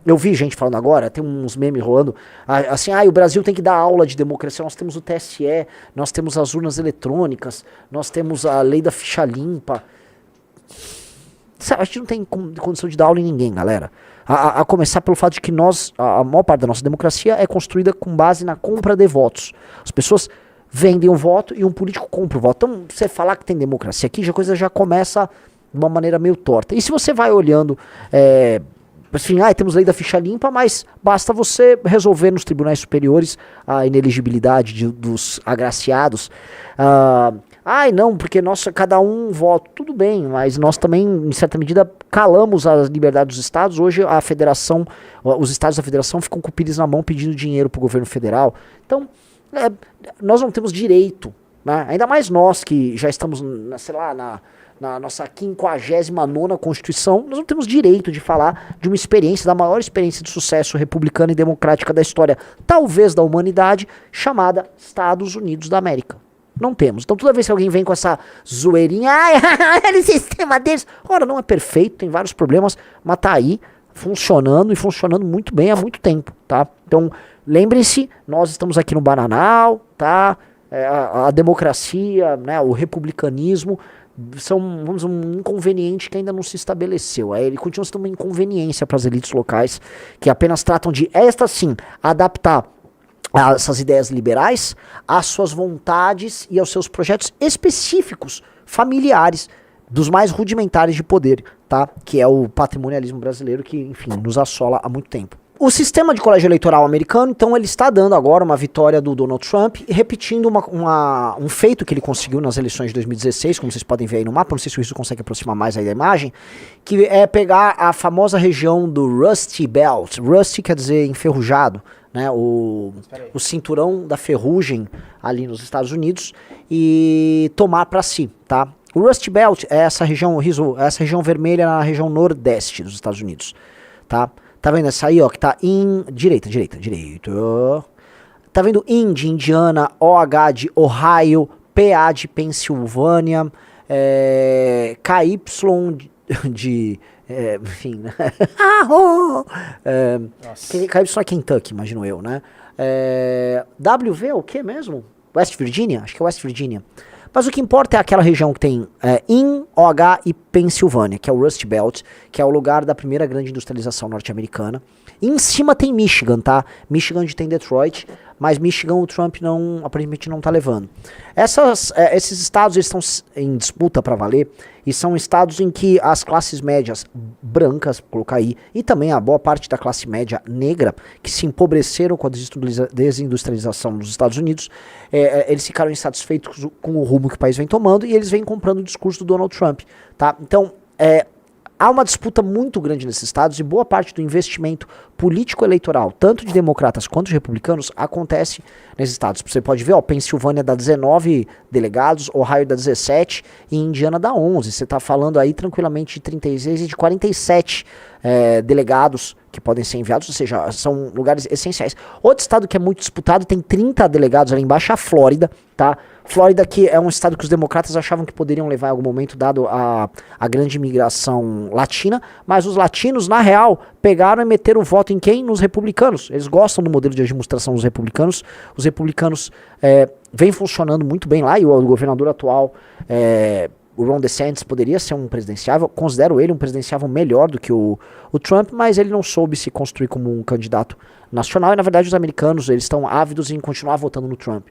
Eu vi gente falando agora, tem uns memes rolando, assim, o Brasil tem que dar aula de democracia, nós temos o TSE, nós temos as urnas eletrônicas, nós temos a lei da ficha limpa. A gente não tem condição de dar aula em ninguém, galera. A começar pelo fato de que a maior parte da nossa democracia é construída com base na compra de votos. As pessoas vendem o voto e um político compra o voto. Então, você falar que tem democracia aqui, a coisa já começa de uma maneira meio torta. E se você vai olhando... Assim, temos lei da ficha limpa, mas basta você resolver nos tribunais superiores a inelegibilidade dos agraciados. Não, porque cada um vota. Tudo bem, mas nós também, em certa medida, calamos a liberdade dos estados. Hoje a federação, os estados da federação ficam com o pires na mão pedindo dinheiro para o governo federal. Então, nós não temos direito, né? Ainda mais nós que já estamos, na nossa 59ª Constituição, nós não temos direito de falar de uma experiência, da maior experiência de sucesso republicana e democrática da história, talvez da humanidade, chamada Estados Unidos da América. Não temos. Então toda vez que alguém vem com essa zoeirinha, olha o sistema deles, ora, não é perfeito, tem vários problemas, mas tá aí, funcionando e funcionando muito bem há muito tempo, tá? Então, lembrem-se, nós estamos aqui no Bananal, tá? A democracia, né, o republicanismo, são, um inconveniente que ainda não se estabeleceu. Ele continua sendo uma inconveniência para as elites locais, que apenas tratam de, sim, adaptar essas ideias liberais às suas vontades e aos seus projetos específicos, familiares, dos mais rudimentares de poder, tá? Que é o patrimonialismo brasileiro que, enfim, nos assola há muito tempo. O sistema de colégio eleitoral americano, então, ele está dando agora uma vitória do Donald Trump, repetindo um feito que ele conseguiu nas eleições de 2016, como vocês podem ver aí no mapa, não sei se isso consegue aproximar mais aí da imagem, que é pegar a famosa região do Rust Belt. Rust quer dizer enferrujado, né, o cinturão da ferrugem ali nos Estados Unidos, e tomar para si, tá? O Rust Belt é essa região vermelha na região nordeste dos Estados Unidos, tá? Tá vendo essa aí, ó, que tá direita. Tá vendo IN de Indiana, OH de Ohio, PA de Pensilvânia, KY de enfim, né? KY é Kentucky, imagino eu, né? WV é o que mesmo? West Virginia? Acho que é West Virginia. Mas o que importa é aquela região que tem IN, OH e Pensilvânia, que é o Rust Belt, que é o lugar da primeira grande industrialização norte-americana. E em cima tem Michigan, tá? Michigan onde tem Detroit, mas Michigan o Trump aparentemente não tá levando. Esses estados eles estão em disputa para valer, e são estados em que as classes médias brancas, vou colocar aí, e também a boa parte da classe média negra, que se empobreceram com a desindustrialização nos Estados Unidos, eles ficaram insatisfeitos com o rumo que o país vem tomando, e eles vêm comprando o discurso do Donald Trump, tá? Então, há uma disputa muito grande nesses estados, e boa parte do investimento político-eleitoral, tanto de democratas quanto de republicanos, acontece nesses estados. Você pode ver, Pensilvânia dá 19 delegados, Ohio dá 17 e Indiana dá 11. Você está falando aí tranquilamente de 36 e de 47 delegados que podem ser enviados, ou seja, são lugares essenciais. Outro estado que é muito disputado, tem 30 delegados ali embaixo, a Flórida, tá? Flórida, que é um estado que os democratas achavam que poderiam levar em algum momento, dado a grande imigração latina, mas os latinos, na real, pegaram e meteram o voto em quem? Nos republicanos. Eles gostam do modelo de administração dos republicanos. Os republicanos vêm funcionando muito bem lá, e o governador atual, o Ron DeSantis, poderia ser um presidenciável. Considero ele um presidenciável melhor do que o Trump, mas ele não soube se construir como um candidato nacional, e na verdade os americanos eles estão ávidos em continuar votando no Trump.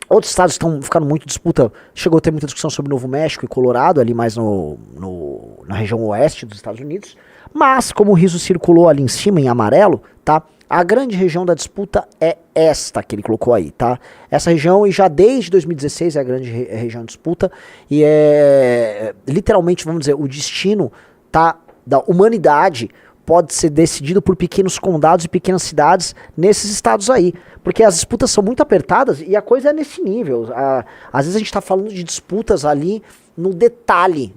Outros estados estão ficando muito em disputa. Chegou a ter muita discussão sobre Novo México e Colorado, ali mais na região oeste dos Estados Unidos. Mas, como o riso circulou ali em cima, em amarelo, tá? A grande região da disputa é esta que ele colocou aí, tá? Essa região, e já desde 2016 é a grande região de disputa, e literalmente, vamos dizer, o destino, tá, da humanidade pode ser decidido por pequenos condados e pequenas cidades nesses estados aí. Porque as disputas são muito apertadas e a coisa é nesse nível. Às vezes a gente está falando de disputas ali no detalhe,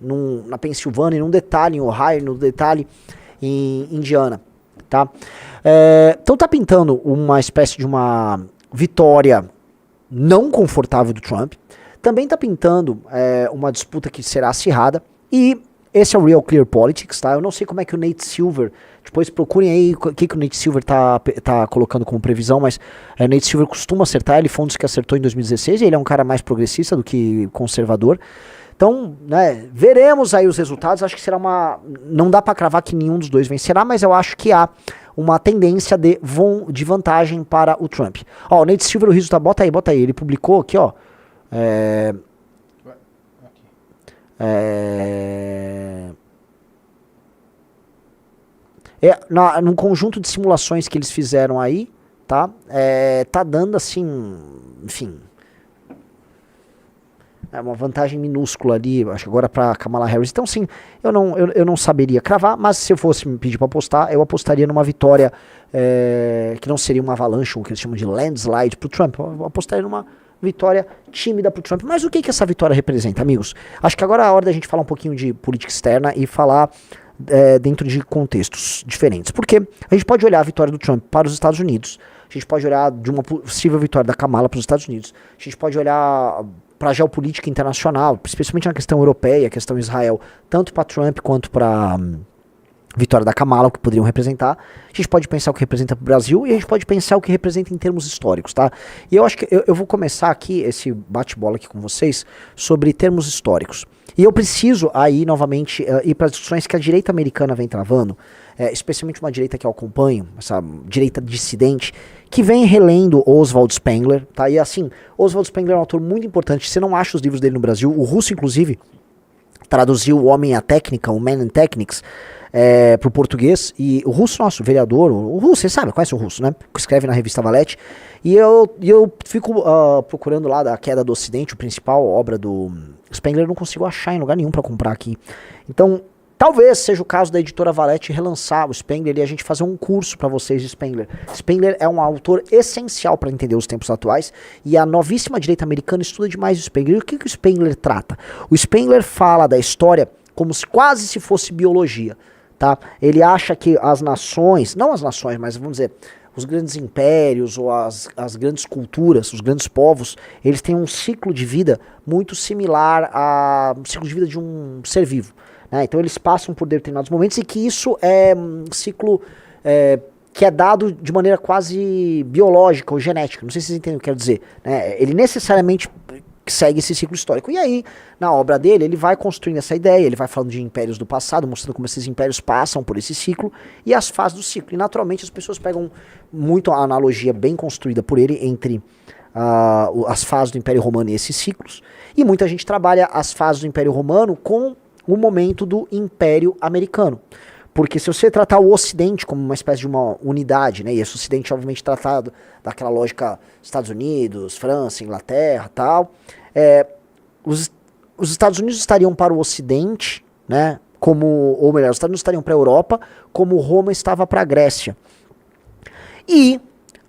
na Pensilvânia, num detalhe em Ohio, no detalhe em Indiana, tá? Então tá pintando uma espécie de uma vitória não confortável do Trump. Também tá pintando uma disputa que será acirrada, e esse é o Real Clear Politics, tá? Eu não sei como é que o Nate Silver, Depois procurem aí o que o Nate Silver tá colocando como previsão, mas Nate Silver costuma acertar, ele foi um dos que acertou em 2016, e ele é um cara mais progressista do que conservador. Então, né, veremos aí os resultados, acho que será não dá pra cravar que nenhum dos dois vencerá, mas eu acho que há uma tendência de vantagem para o Trump. Ó, o Nate Silver, o resultado, bota aí, ele publicou aqui, ó, num conjunto de simulações que eles fizeram aí, tá? Tá dando assim, enfim, uma vantagem minúscula ali, acho que agora pra Kamala Harris. Então, sim, eu não saberia cravar, mas se eu fosse me pedir pra apostar, eu apostaria numa vitória que não seria uma avalanche, o que eles chamam de landslide pro Trump. Eu apostaria numa vitória tímida pro Trump. Mas o que essa vitória representa, amigos? Acho que agora é a hora da gente falar um pouquinho de política externa e falar dentro de contextos diferentes. Porque a gente pode olhar a vitória do Trump para os Estados Unidos, a gente pode olhar de uma possível vitória da Kamala para os Estados Unidos, a gente pode olhar para a geopolítica internacional, especialmente na questão europeia, questão Israel, tanto para Trump quanto para vitória da Kamala, o que poderiam representar. A gente pode pensar o que representa para o Brasil e a gente pode pensar o que representa em termos históricos, tá? E eu acho que eu vou começar aqui esse bate-bola aqui com vocês sobre termos históricos. E eu preciso aí, novamente, ir para as discussões que a direita americana vem travando, especialmente uma direita que eu acompanho, essa direita dissidente, que vem relendo Oswald Spengler, tá? E assim, Oswald Spengler é um autor muito importante, você não acha os livros dele no Brasil, o Russo, inclusive, traduziu O Homem e a Técnica, o Man and Techniques, pro português, e o Russo, nosso vereador, o Russo, você sabe, conhece o Russo, né? Que escreve na revista Valete, e eu fico procurando lá da Queda do Ocidente, o principal obra do Spengler, não consigo achar em lugar nenhum para comprar aqui. Então, talvez seja o caso da editora Valete relançar o Spengler e a gente fazer um curso para vocês de Spengler. Spengler é um autor essencial para entender os tempos atuais e a novíssima direita americana estuda demais o Spengler. E o que o Spengler trata? O Spengler fala da história como se quase se fosse biologia, tá? Ele acha que as nações, não as nações, mas vamos dizer, os grandes impérios ou as grandes culturas, os grandes povos, eles têm um ciclo de vida muito similar ao ciclo de vida de um ser vivo. Então eles passam por determinados momentos e que isso é um ciclo que é dado de maneira quase biológica ou genética. Não sei se vocês entendem o que eu quero dizer. Ele necessariamente segue esse ciclo histórico. E aí, na obra dele, ele vai construindo essa ideia, ele vai falando de impérios do passado, mostrando como esses impérios passam por esse ciclo e as fases do ciclo. E naturalmente as pessoas pegam muito a analogia bem construída por ele entre as fases do Império Romano e esses ciclos. E muita gente trabalha as fases do Império Romano com o momento do Império Americano. Porque se você tratar o Ocidente como uma espécie de uma unidade, né, e esse Ocidente obviamente tratado daquela lógica Estados Unidos, França, Inglaterra, tal, os Estados Unidos estariam para o Ocidente, né, ou melhor, os Estados Unidos estariam para a Europa, como Roma estava para a Grécia. E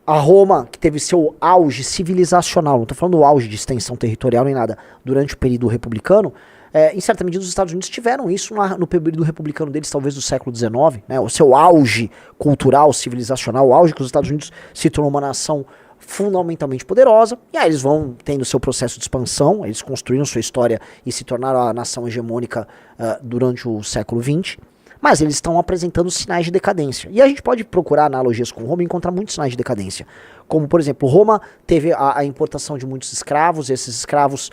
a Roma, que teve seu auge civilizacional, não estou falando do auge de extensão territorial nem nada, durante o período republicano, em certa medida os Estados Unidos tiveram isso no período republicano deles, talvez do século XIX, né, o seu auge cultural, civilizacional, o auge que os Estados Unidos se tornou uma nação fundamentalmente poderosa, e aí eles vão tendo seu processo de expansão, eles construíram sua história e se tornaram a nação hegemônica durante o século XX, mas eles estão apresentando sinais de decadência. E a gente pode procurar analogias com Roma e encontrar muitos sinais de decadência. Como, por exemplo, Roma teve a importação de muitos escravos, e esses escravos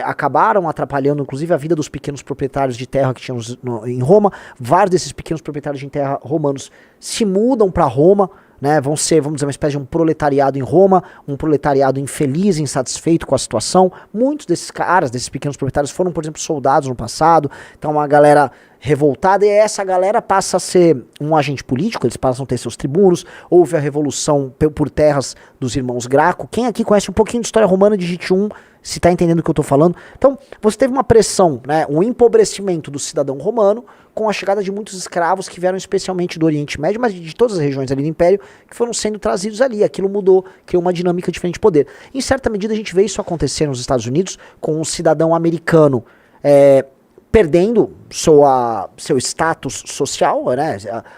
acabaram atrapalhando, inclusive, a vida dos pequenos proprietários de terra que tinham em Roma. Vários desses pequenos proprietários de terra romanos se mudam para Roma, né, vão ser, vamos dizer, uma espécie de um proletariado em Roma, um proletariado infeliz, insatisfeito com a situação. Muitos desses caras, desses pequenos proprietários, foram, por exemplo, soldados no passado. Então, uma galera revoltada, e essa galera passa a ser um agente político, eles passam a ter seus tribunos. Houve a revolução por terras dos irmãos Graco. Quem aqui conhece um pouquinho de história romana, digite 1, se está entendendo o que eu estou falando. Então, você teve uma pressão, né, um empobrecimento do cidadão romano, com a chegada de muitos escravos que vieram especialmente do Oriente Médio, mas de todas as regiões ali do Império, que foram sendo trazidos ali. Aquilo mudou, criou uma dinâmica diferente de poder. Em certa medida, a gente vê isso acontecer nos Estados Unidos, com um cidadão americano perdendo seu status social, né?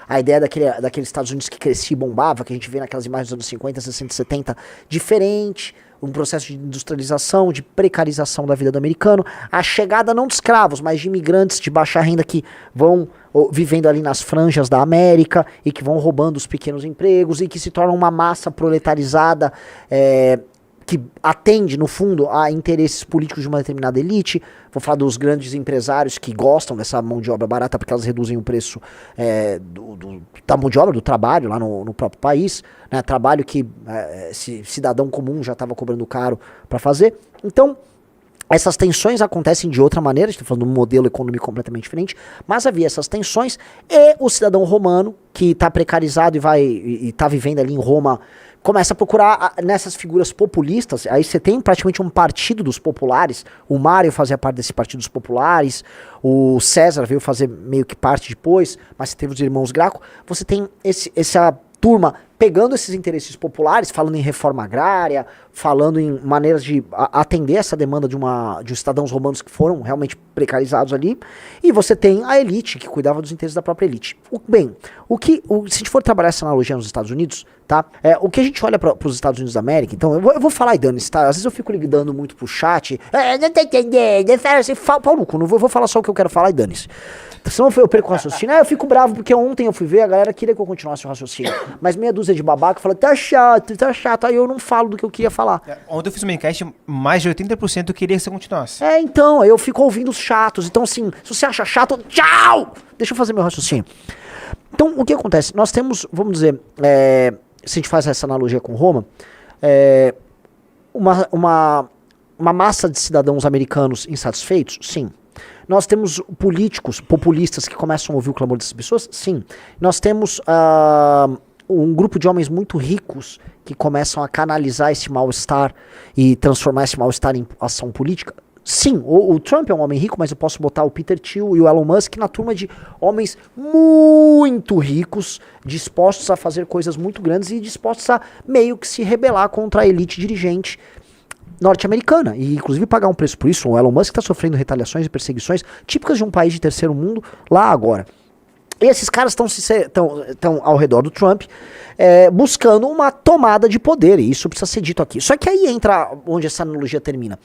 A ideia daquele Estados Unidos que crescia e bombava, que a gente vê naquelas imagens dos anos 50, 60, 70, diferente, um processo de industrialização, de precarização da vida do americano, a chegada não de escravos, mas de imigrantes de baixa renda que vão vivendo ali nas franjas da América e que vão roubando os pequenos empregos e que se tornam uma massa proletarizada que atende, no fundo, a interesses políticos de uma determinada elite. Vou falar dos grandes empresários que gostam dessa mão de obra barata porque elas reduzem o preço da mão de obra, do trabalho lá no próprio país, né? Trabalho que cidadão comum já estava cobrando caro para fazer. Então, essas tensões acontecem de outra maneira, a gente está falando de um modelo econômico completamente diferente, mas havia essas tensões e o cidadão romano, que está precarizado e está vivendo ali em Roma, começa a procurar nessas figuras populistas. Aí você tem praticamente um partido dos populares. O Mário fazia parte desse partido dos populares, o César veio fazer meio que parte depois, mas você teve os irmãos Graco. Você tem essa turma pegando esses interesses populares, falando em reforma agrária, falando em maneiras de atender essa demanda de cidadãos romanos que foram realmente precarizados ali, e você tem a elite que cuidava dos interesses da própria elite. Se a gente for trabalhar essa analogia nos Estados Unidos, tá? O que a gente olha para os Estados Unidos da América, então, eu vou falar e dane-se, tá? Às vezes eu fico ligando muito pro chat, não tá entendendo, pau no cu, não vou falar só o que eu quero falar e dane-se. Senão eu perco o raciocínio. Eu fico bravo porque ontem eu fui ver, a galera queria que eu continuasse o raciocínio. Mas meia dúzia de babaca fala, tá chato. Aí eu não falo do que eu queria falar. Ontem eu fiz uma enquete, mais de 80% queria que você continuasse. Então, eu fico ouvindo os chatos. Então, assim, se você acha chato, tchau! Deixa eu fazer meu raciocínio. Então, o que acontece? Nós temos, vamos dizer, se a gente faz essa analogia com Roma, uma massa de cidadãos americanos insatisfeitos? Sim. Nós temos políticos populistas que começam a ouvir o clamor dessas pessoas? Sim. Nós temos um grupo de homens muito ricos que começam a canalizar esse mal-estar e transformar esse mal-estar em ação política? Sim. O Trump é um homem rico, mas eu posso botar o Peter Thiel e o Elon Musk na turma de homens muito ricos, dispostos a fazer coisas muito grandes e dispostos a meio que se rebelar contra a elite dirigente norte-americana, e inclusive pagar um preço por isso. O Elon Musk está sofrendo retaliações e perseguições típicas de um país de terceiro mundo lá agora. E esses caras estão ao redor do Trump buscando uma tomada de poder, e isso precisa ser dito aqui. Só que aí entra onde essa analogia termina.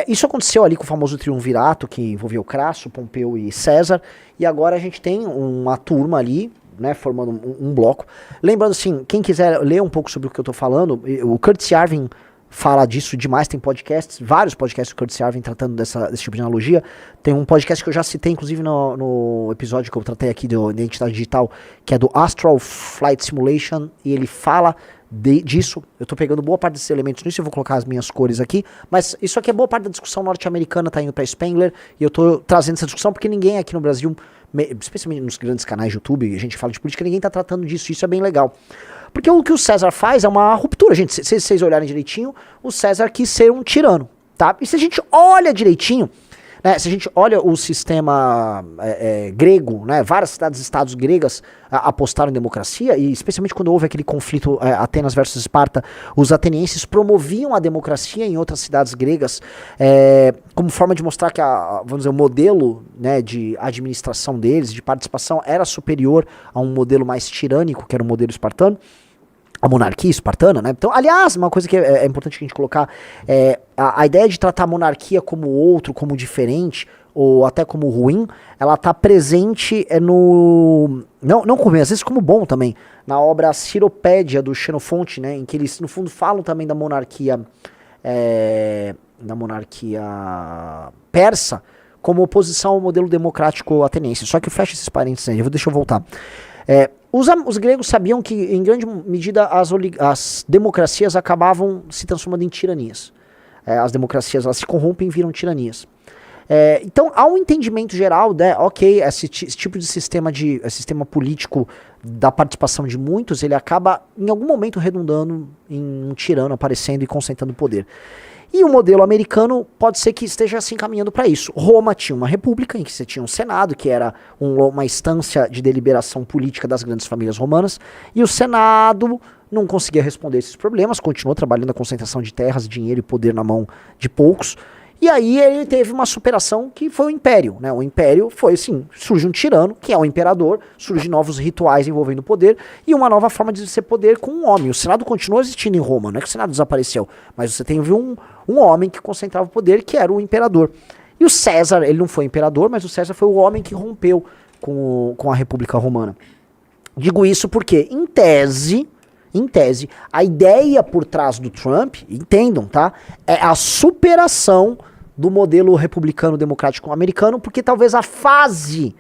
Isso aconteceu ali com o famoso triunvirato, que envolveu Crasso, Pompeu e César, e agora a gente tem uma turma ali, né, formando um bloco. Lembrando assim, quem quiser ler um pouco sobre o que eu estou falando, o Curtis Yarvin fala disso demais, tem podcasts, vários podcasts do Curtis Yarvin tratando desse tipo de analogia. Tem um podcast que eu já citei, inclusive no episódio que eu tratei aqui de identidade digital, que é do Astral Flight Simulation, e ele fala disso. Eu tô pegando boa parte desses elementos nisso, eu vou colocar as minhas cores aqui, mas isso aqui é boa parte da discussão norte-americana, tá indo pra Spengler, e eu tô trazendo essa discussão porque ninguém aqui no Brasil, especialmente nos grandes canais de YouTube, a gente fala de política, ninguém tá tratando disso, isso é bem legal. Porque o que o César faz é uma ruptura, gente. Se vocês olharem direitinho, o César quis ser um tirano, tá? E se a gente olha direitinho, né, se a gente olha o sistema grego, né, várias cidades-estados gregas apostaram em democracia, e especialmente quando houve aquele conflito Atenas versus Esparta, os atenienses promoviam a democracia em outras cidades gregas como forma de mostrar que vamos dizer, o modelo, né, de administração deles, de participação, era superior a um modelo mais tirânico, que era o modelo espartano. A monarquia espartana, né? Então, aliás, uma coisa que é importante a gente colocar a ideia de tratar a monarquia como outro, como diferente, ou até como ruim, ela tá presente não como ruim, às vezes como bom também, na obra Ciropédia do Xenofonte, né? Em que eles, no fundo, falam também da monarquia persa como oposição ao modelo democrático ateniense. Só que fecha esses parênteses aí, deixa eu voltar. Os gregos sabiam que, em grande medida, as democracias acabavam se transformando em tiranias. As democracias elas se corrompem e viram tiranias. Então, há um entendimento geral, né, ok, esse tipo de sistema político da participação de muitos, ele acaba, em algum momento, redundando em um tirano aparecendo e concentrando poder. E o modelo americano pode ser que esteja se encaminhando para isso. Roma tinha uma república em que você tinha um senado, que era uma instância de deliberação política das grandes famílias romanas, e o senado não conseguia responder esses problemas, continuou trabalhando a concentração de terras, dinheiro e poder na mão de poucos, E aí ele teve uma superação que foi o Império, né? O Império foi assim, surge um tirano, que é o imperador, surgem novos rituais envolvendo o poder e uma nova forma de ser poder com um homem. O Senado continuou existindo em Roma, não é que o Senado desapareceu, mas você tem um homem que concentrava o poder, que era o imperador. E o César, ele não foi imperador, mas o César foi o homem que rompeu com a República Romana. Digo isso porque, em tese, a ideia por trás do Trump, entendam, tá? É a superação do modelo republicano democrático americano, porque talvez a fase,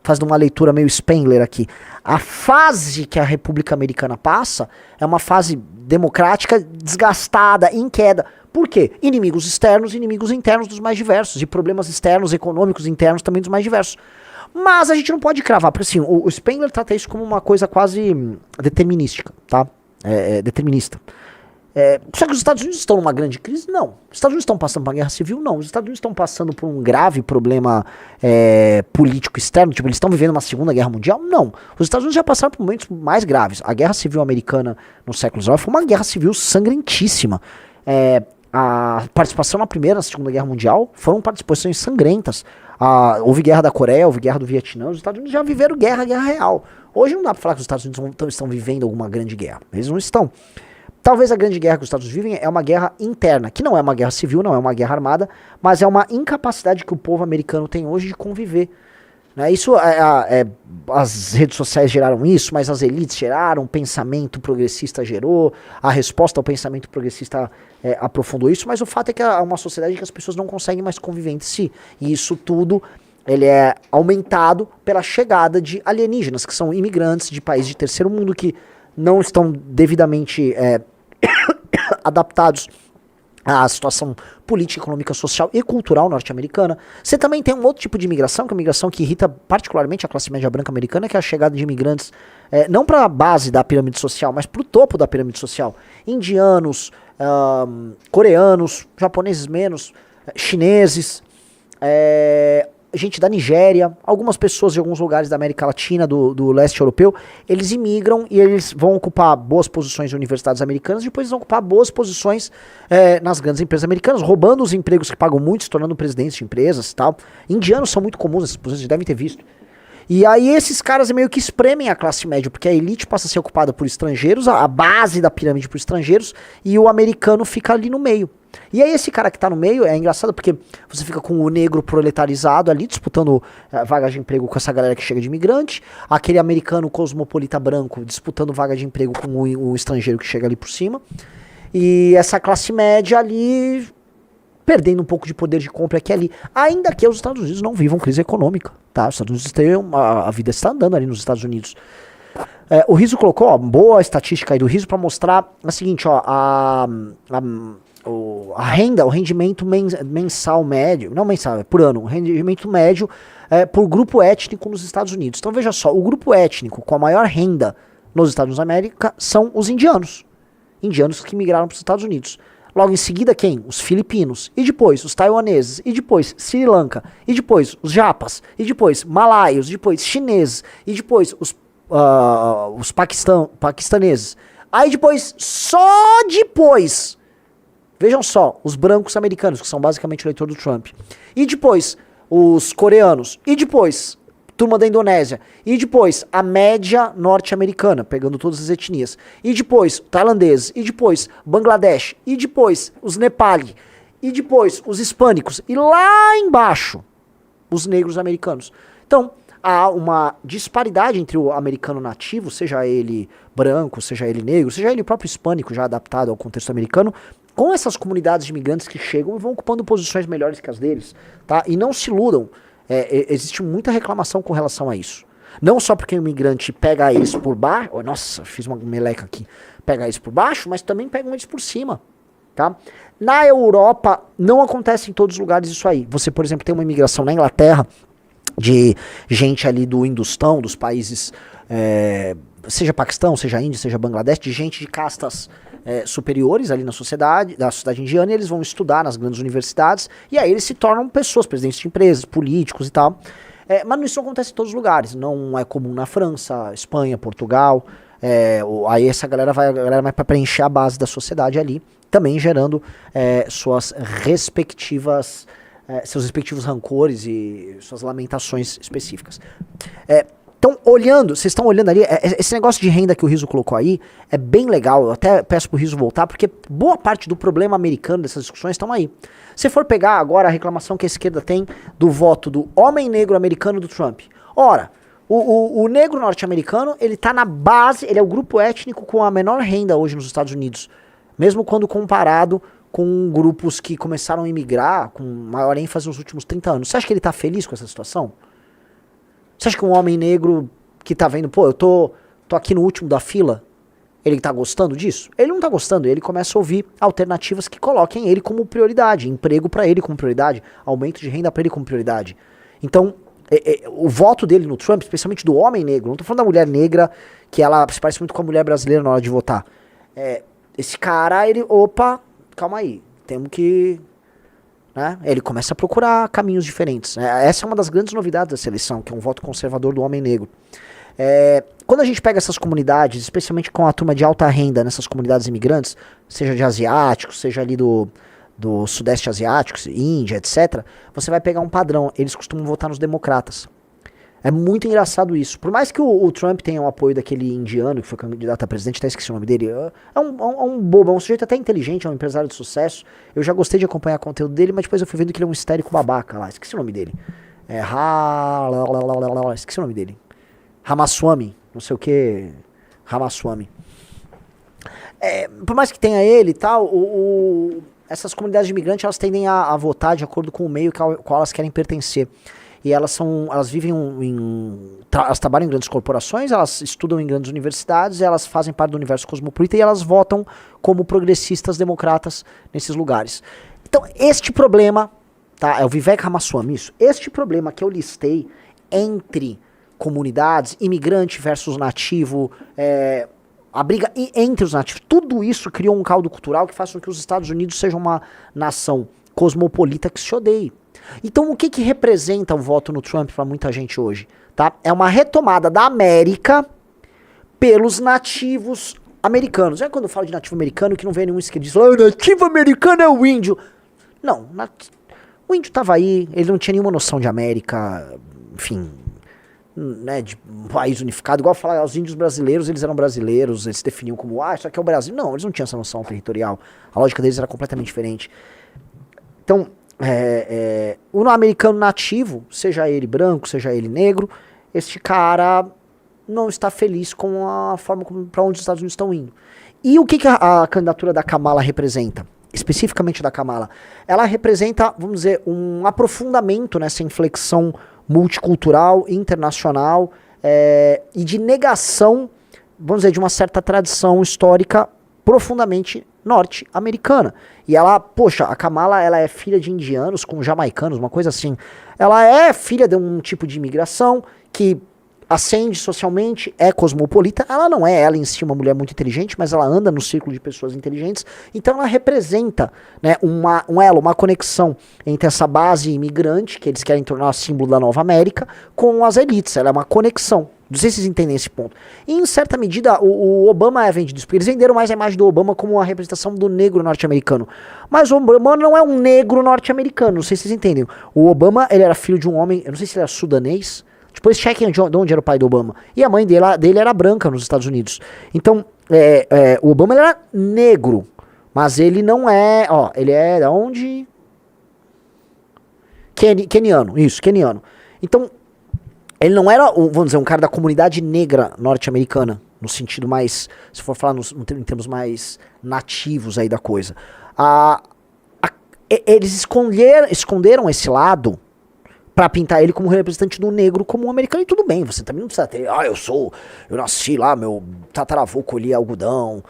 fazendo uma leitura meio Spengler aqui, a fase que a República Americana passa é uma fase democrática desgastada, em queda. Por quê? Inimigos externos e inimigos internos dos mais diversos, e problemas externos, econômicos, internos também dos mais diversos. Mas a gente não pode cravar, porque assim, o Spengler trata isso como uma coisa quase determinística, tá? Determinista. Só que os Estados Unidos estão numa grande crise? Não. Os Estados Unidos estão passando por uma guerra civil? Não. Os Estados Unidos estão passando por um grave problema político externo, tipo, eles estão vivendo uma segunda guerra mundial? Não. Os Estados Unidos já passaram por momentos mais graves. A guerra civil americana no século XIX foi uma guerra civil sangrentíssima. A participação na Primeira e na Segunda Guerra Mundial foram participações sangrentas. Houve guerra da Coreia, houve guerra do Vietnã. Os Estados Unidos já viveram guerra real. Hoje não dá pra falar que os Estados Unidos estão vivendo alguma grande guerra. Eles não estão. Talvez a grande guerra que os Estados Unidos vivem é uma guerra interna, que não é uma guerra civil, não é uma guerra armada, mas é uma incapacidade que o povo americano tem hoje de conviver. Né? Isso as redes sociais geraram isso, mas as elites geraram, o pensamento progressista gerou, a resposta ao pensamento progressista aprofundou isso, mas o fato é que é uma sociedade que as pessoas não conseguem mais conviver entre si. E isso tudo ele é aumentado pela chegada de alienígenas, que são imigrantes de países de terceiro mundo que não estão devidamente adaptados à situação política, econômica, social e cultural norte-americana. Você também tem um outro tipo de imigração, que é uma imigração que irrita particularmente a classe média branca americana, que é a chegada de imigrantes, não para a base da pirâmide social, mas para o topo da pirâmide social. Indianos, coreanos, japoneses menos, chineses, gente da Nigéria, algumas pessoas de alguns lugares da América Latina, do leste europeu, eles imigram e eles vão ocupar boas posições em universidades americanas, depois eles vão ocupar boas posições nas grandes empresas americanas, roubando os empregos que pagam muito, se tornando presidentes de empresas e tal. Indianos são muito comuns nessas posições, vocês devem ter visto. E aí esses caras meio que espremem a classe média, porque a elite passa a ser ocupada por estrangeiros, a base da pirâmide por estrangeiros, e o americano fica ali no meio. E aí esse cara que tá no meio é engraçado porque você fica com o negro proletarizado ali disputando vagas de emprego com essa galera que chega de imigrante, aquele americano cosmopolita branco disputando vaga de emprego com o estrangeiro que chega ali por cima, e essa classe média ali perdendo um pouco de poder de compra aqui e ali, ainda que os Estados Unidos não vivam crise econômica, tá? Os Estados Unidos têm a vida está andando ali nos Estados Unidos. O Rizzo colocou, boa estatística aí do Rizzo para mostrar a seguinte, a renda, o rendimento mensal médio, não mensal, é por ano, o rendimento médio por grupo étnico nos Estados Unidos. Então veja só, o grupo étnico com a maior renda nos Estados Unidos da América são os indianos. Indianos que migraram para os Estados Unidos. Logo em seguida quem? Os filipinos. E depois os taiwaneses. E depois Sri Lanka. E depois os japas. E depois malaios. E depois chineses. E depois os paquistaneses. Aí depois, só depois... Vejam só, os brancos americanos, que são basicamente o eleitor do Trump. E depois, os coreanos. E depois, turma da Indonésia. E depois, a média norte-americana, pegando todas as etnias. E depois, tailandeses. E depois, Bangladesh. E depois, os nepali. E depois, os hispânicos. E lá embaixo, os negros americanos. Então, há uma disparidade entre o americano nativo, seja ele branco, seja ele negro, seja ele próprio hispânico, já adaptado ao contexto americano, com essas comunidades de imigrantes que chegam e vão ocupando posições melhores que as deles, tá? E não se iludam, existe muita reclamação com relação a isso. Não só porque o imigrante pega eles por baixo, nossa, fiz uma meleca aqui, pega eles por baixo, mas também pegam eles por cima, tá? Na Europa, não acontece em todos os lugares isso aí. Você, por exemplo, tem uma imigração na Inglaterra, de gente ali do Indostão, dos países, seja Paquistão, seja Índia, seja Bangladesh, de gente de castas superiores ali na sociedade, da sociedade indiana, e eles vão estudar nas grandes universidades, e aí eles se tornam pessoas, presidentes de empresas, políticos e tal. Mas isso não acontece em todos os lugares. Não é comum na França, Espanha, Portugal. Aí essa galera vai para preencher a base da sociedade ali, também gerando seus respectivos rancores e suas lamentações específicas. Então, vocês estão olhando ali, esse negócio de renda que o Rizzo colocou aí é bem legal. Eu até peço pro Rizzo voltar, porque boa parte do problema americano dessas discussões estão aí. Se for pegar agora a reclamação que a esquerda tem do voto do homem negro americano do Trump. Ora, o negro norte-americano, ele tá na base, ele é o grupo étnico com a menor renda hoje nos Estados Unidos. Mesmo quando comparado com grupos que começaram a imigrar com maior ênfase nos últimos 30 anos. Você acha que ele tá feliz com essa situação? Você acha que um homem negro que tá vendo, eu tô aqui no último da fila, ele tá gostando disso? Ele não tá gostando, ele começa a ouvir alternativas que coloquem ele como prioridade, emprego pra ele como prioridade, aumento de renda pra ele como prioridade. Então, o voto dele no Trump, especialmente do homem negro, não tô falando da mulher negra, que ela se parece muito com a mulher brasileira na hora de votar. Esse cara, calma aí, temos que... Né? Ele começa a procurar caminhos diferentes. Essa é uma das grandes novidades da eleição, que é um voto conservador do homem negro. Quando a gente pega essas comunidades, especialmente com a turma de alta renda nessas comunidades imigrantes, seja de asiáticos, seja ali do sudeste asiático, Índia, etc., você vai pegar um padrão. Eles costumam votar nos democratas. É muito engraçado isso. Por mais que o Trump tenha o apoio daquele indiano que foi candidato a presidente, até esqueci o nome dele, é um bobo, é um sujeito até inteligente, é um empresário de sucesso. Eu já gostei de acompanhar o conteúdo dele, mas depois eu fui vendo que ele é um histérico babaca lá. Esqueci o nome dele. Esqueci o nome dele. Ramaswamy, não sei o que. Ramaswamy. Por mais que tenha ele e tal, essas comunidades de imigrantes, elas tendem a votar de acordo com o meio ao qual elas querem pertencer. E elas vivem elas trabalham em grandes corporações, elas estudam em grandes universidades, elas fazem parte do universo cosmopolita e elas votam como progressistas democratas nesses lugares. Então, este problema, tá? É o Vivek Ramaswamy, isso. Este problema que eu listei entre comunidades, imigrante versus nativo, a briga entre os nativos, tudo isso criou um caldo cultural que faz com que os Estados Unidos sejam uma nação cosmopolita que se odeie. Então o que representa o voto no Trump para muita gente hoje? Tá? É uma retomada da América pelos nativos americanos. Quando eu falo de nativo americano, que não vem nenhum esquerdo diz, nativo americano é o índio. Não, o índio estava aí, ele não tinha nenhuma noção de América, enfim, né, de um país unificado. Igual falar, os índios brasileiros, eles eram brasileiros, eles se definiam como, isso aqui é o Brasil. Não, eles não tinham essa noção territorial. A lógica deles era completamente diferente. Então, o americano nativo, seja ele branco, seja ele negro, este cara não está feliz com a forma para onde os Estados Unidos estão indo. E o que a candidatura da Kamala representa? Especificamente da Kamala. Ela representa, vamos dizer, um aprofundamento nessa inflexão multicultural, internacional e de negação, vamos dizer, de uma certa tradição histórica profundamente norte-americana. E ela, a Kamala, ela é filha de indianos com jamaicanos, uma coisa assim. Ela é filha de um tipo de imigração que ascende socialmente, é cosmopolita. Ela não é, ela em si, uma mulher muito inteligente, mas ela anda no círculo de pessoas inteligentes. Então ela representa, né, um elo, uma conexão entre essa base imigrante, que eles querem tornar símbolo da Nova América, com as elites. Ela é uma conexão. Não sei se vocês entendem esse ponto. E em certa medida, o Obama é vendido isso, porque eles venderam mais a imagem do Obama como a representação do negro norte-americano. Mas o Obama não é um negro norte-americano, não sei se vocês entendem. O Obama, ele era filho de um homem, eu não sei se ele era sudanês. Depois chequem de onde era o pai do Obama. E a mãe dele era branca nos Estados Unidos. Então, o Obama, ele era negro. Mas ele não é, ele é da onde? Queniano, isso, queniano. Então, ele não era, vamos dizer, um cara da comunidade negra norte-americana, no sentido mais, se for falar em termos mais nativos aí da coisa. Eles esconderam esse lado pra pintar ele como representante do negro, como um americano, e tudo bem, você também não precisa ter, eu nasci lá, meu tataravô colhia algodão.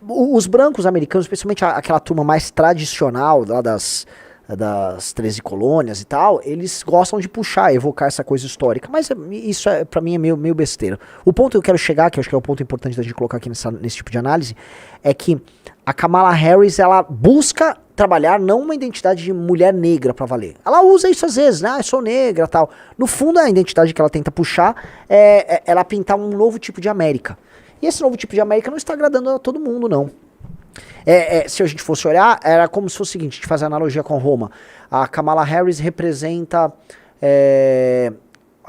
Os brancos americanos, especialmente aquela turma mais tradicional lá das 13 colônias e tal, eles gostam de puxar, evocar essa coisa histórica. Mas isso, pra mim, é meio besteira. O ponto que eu quero chegar, que eu acho que é o ponto importante da gente colocar aqui nesse tipo de análise, é que a Kamala Harris, ela busca trabalhar não uma identidade de mulher negra pra valer. Ela usa isso às vezes, né? Eu sou negra e tal. No fundo, a identidade que ela tenta puxar é ela pintar um novo tipo de América. E esse novo tipo de América não está agradando a todo mundo, não. Se a gente fosse olhar, era como se fosse o seguinte, a gente faz a analogia com Roma. A Kamala Harris representa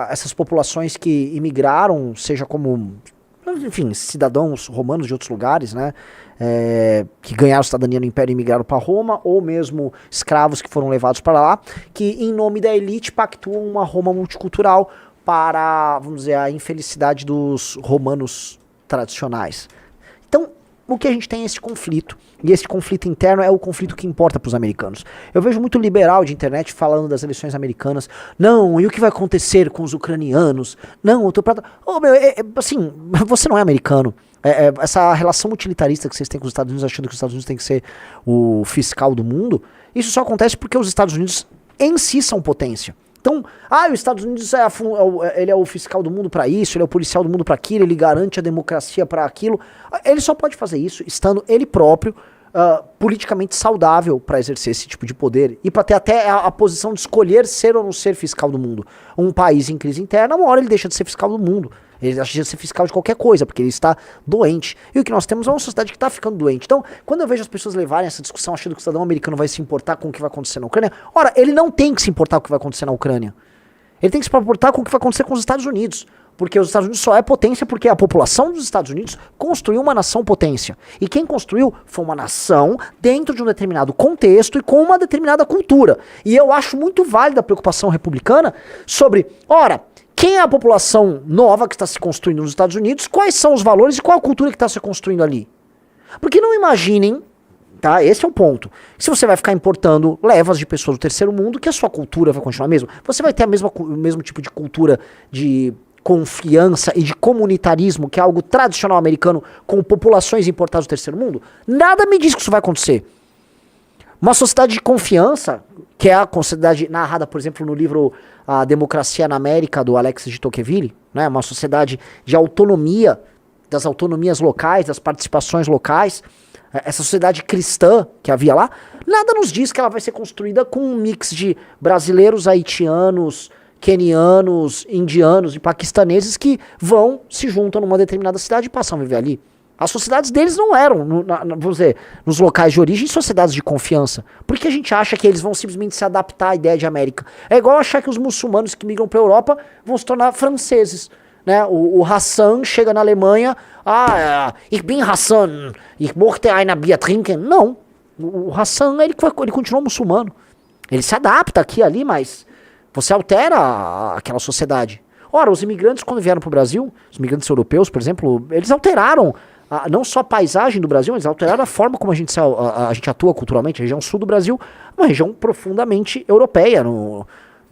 essas populações que imigraram, seja como, enfim, cidadãos romanos de outros lugares, né? Que ganharam cidadania no Império e imigraram para Roma, ou mesmo escravos que foram levados para lá, que em nome da elite pactuam uma Roma multicultural para, vamos dizer, a infelicidade dos romanos tradicionais. Então, o que a gente tem é esse conflito, e esse conflito interno é o conflito que importa para os americanos. Eu vejo muito liberal de internet falando das eleições americanas, não, e o que vai acontecer com os ucranianos? Não, eu tô pra... assim, você não é americano. Essa relação utilitarista que vocês têm com os Estados Unidos, achando que os Estados Unidos tem que ser o fiscal do mundo, isso só acontece porque os Estados Unidos em si são potência. Então, os Estados Unidos ele é o fiscal do mundo para isso, ele é o policial do mundo para aquilo, ele garante a democracia para aquilo. Ele só pode fazer isso estando ele próprio politicamente saudável para exercer esse tipo de poder e para ter até a posição de escolher ser ou não ser fiscal do mundo. Um país em crise interna, uma hora ele deixa de ser fiscal do mundo. Ele deixa de ser fiscal de qualquer coisa, porque ele está doente. E o que nós temos é uma sociedade que está ficando doente. Então, quando eu vejo as pessoas levarem essa discussão achando que o cidadão americano vai se importar com o que vai acontecer na Ucrânia, ora, ele não tem que se importar com o que vai acontecer na Ucrânia. Ele tem que se importar com o que vai acontecer com os Estados Unidos. Porque os Estados Unidos só é potência porque a população dos Estados Unidos construiu uma nação potência. E quem construiu foi uma nação dentro de um determinado contexto e com uma determinada cultura. E eu acho muito válida a preocupação republicana sobre, ora, quem é a população nova que está se construindo nos Estados Unidos, quais são os valores e qual a cultura que está se construindo ali. Porque não imaginem, tá? Esse é o ponto. Se você vai ficar importando levas de pessoas do terceiro mundo, que a sua cultura vai continuar a mesma. Você vai ter o mesmo tipo de cultura de confiança e de comunitarismo, que é algo tradicional americano, com populações importadas do terceiro mundo. Nada me diz que isso vai acontecer. Uma sociedade de confiança, que é a sociedade narrada, por exemplo, no livro A Democracia na América, do Alexis de Tocqueville, né? Uma sociedade de autonomia, das autonomias locais, das participações locais, essa sociedade cristã que havia lá, nada nos diz que ela vai ser construída com um mix de brasileiros, haitianos, quenianos, indianos e paquistaneses que se juntam numa determinada cidade e passam a viver ali. As sociedades deles não eram, vamos dizer, nos locais de origem, sociedades de confiança. Porque a gente acha que eles vão simplesmente se adaptar à ideia de América. É igual achar que os muçulmanos que migram para a Europa vão se tornar franceses. Né? O Hassan chega na Alemanha, ich bin Hassan, ich möchte eine Bier trinken. Não, o Hassan ele continua muçulmano. Ele se adapta aqui e ali, mas você altera aquela sociedade. Ora, os imigrantes quando vieram para o Brasil, os imigrantes europeus, por exemplo, eles alteraram não só a paisagem do Brasil, eles alteraram a forma como a gente atua culturalmente. A região sul do Brasil é uma região profundamente europeia no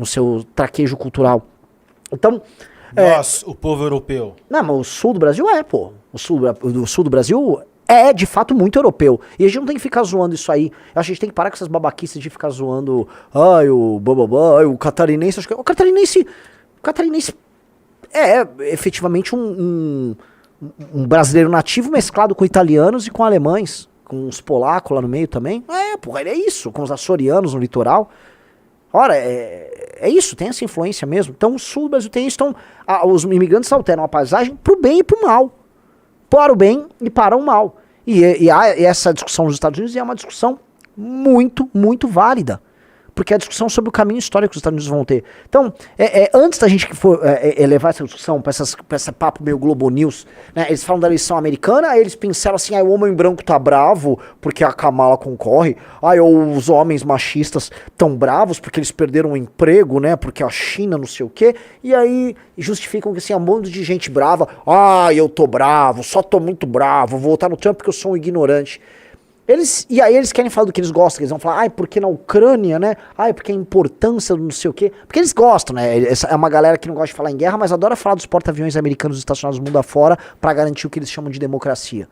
seu traquejo cultural. Então... Nós, o povo europeu. Não, mas o sul do Brasil pô. O sul do Brasil é, de fato, muito europeu. E a gente não tem que ficar zoando isso aí. Eu acho que a gente tem que parar com essas babaquices de ficar zoando o catarinense. Acho que o catarinense é efetivamente um brasileiro nativo mesclado com italianos e com alemães, com os polacos lá no meio também. Ele é isso, com os açorianos no litoral. Ora, é isso, tem essa influência mesmo. Então o sul do Brasil tem isso. Então os imigrantes alteram a paisagem pro bem e pro mal. Para o bem e para o mal. E essa discussão nos Estados Unidos é uma discussão muito, muito válida. Porque é a discussão sobre o caminho histórico que os Estados Unidos vão ter. Então, antes da gente levar essa discussão para esse papo meio Globo News, né, eles falam da eleição americana, aí eles pensaram assim, o homem branco tá bravo porque a Kamala concorre, ou os homens machistas tão bravos porque eles perderam o emprego, né, porque a China não sei o quê, e aí justificam que assim, um monte de gente brava, eu tô bravo, só tô muito bravo, vou votar no Trump porque eu sou um ignorante. E aí eles querem falar do que eles gostam, eles vão falar, porque na Ucrânia, né, porque a importância do não sei o quê, porque eles gostam, né, é uma galera que não gosta de falar em guerra, mas adora falar dos porta-aviões americanos estacionados mundo afora pra garantir o que eles chamam de democracia.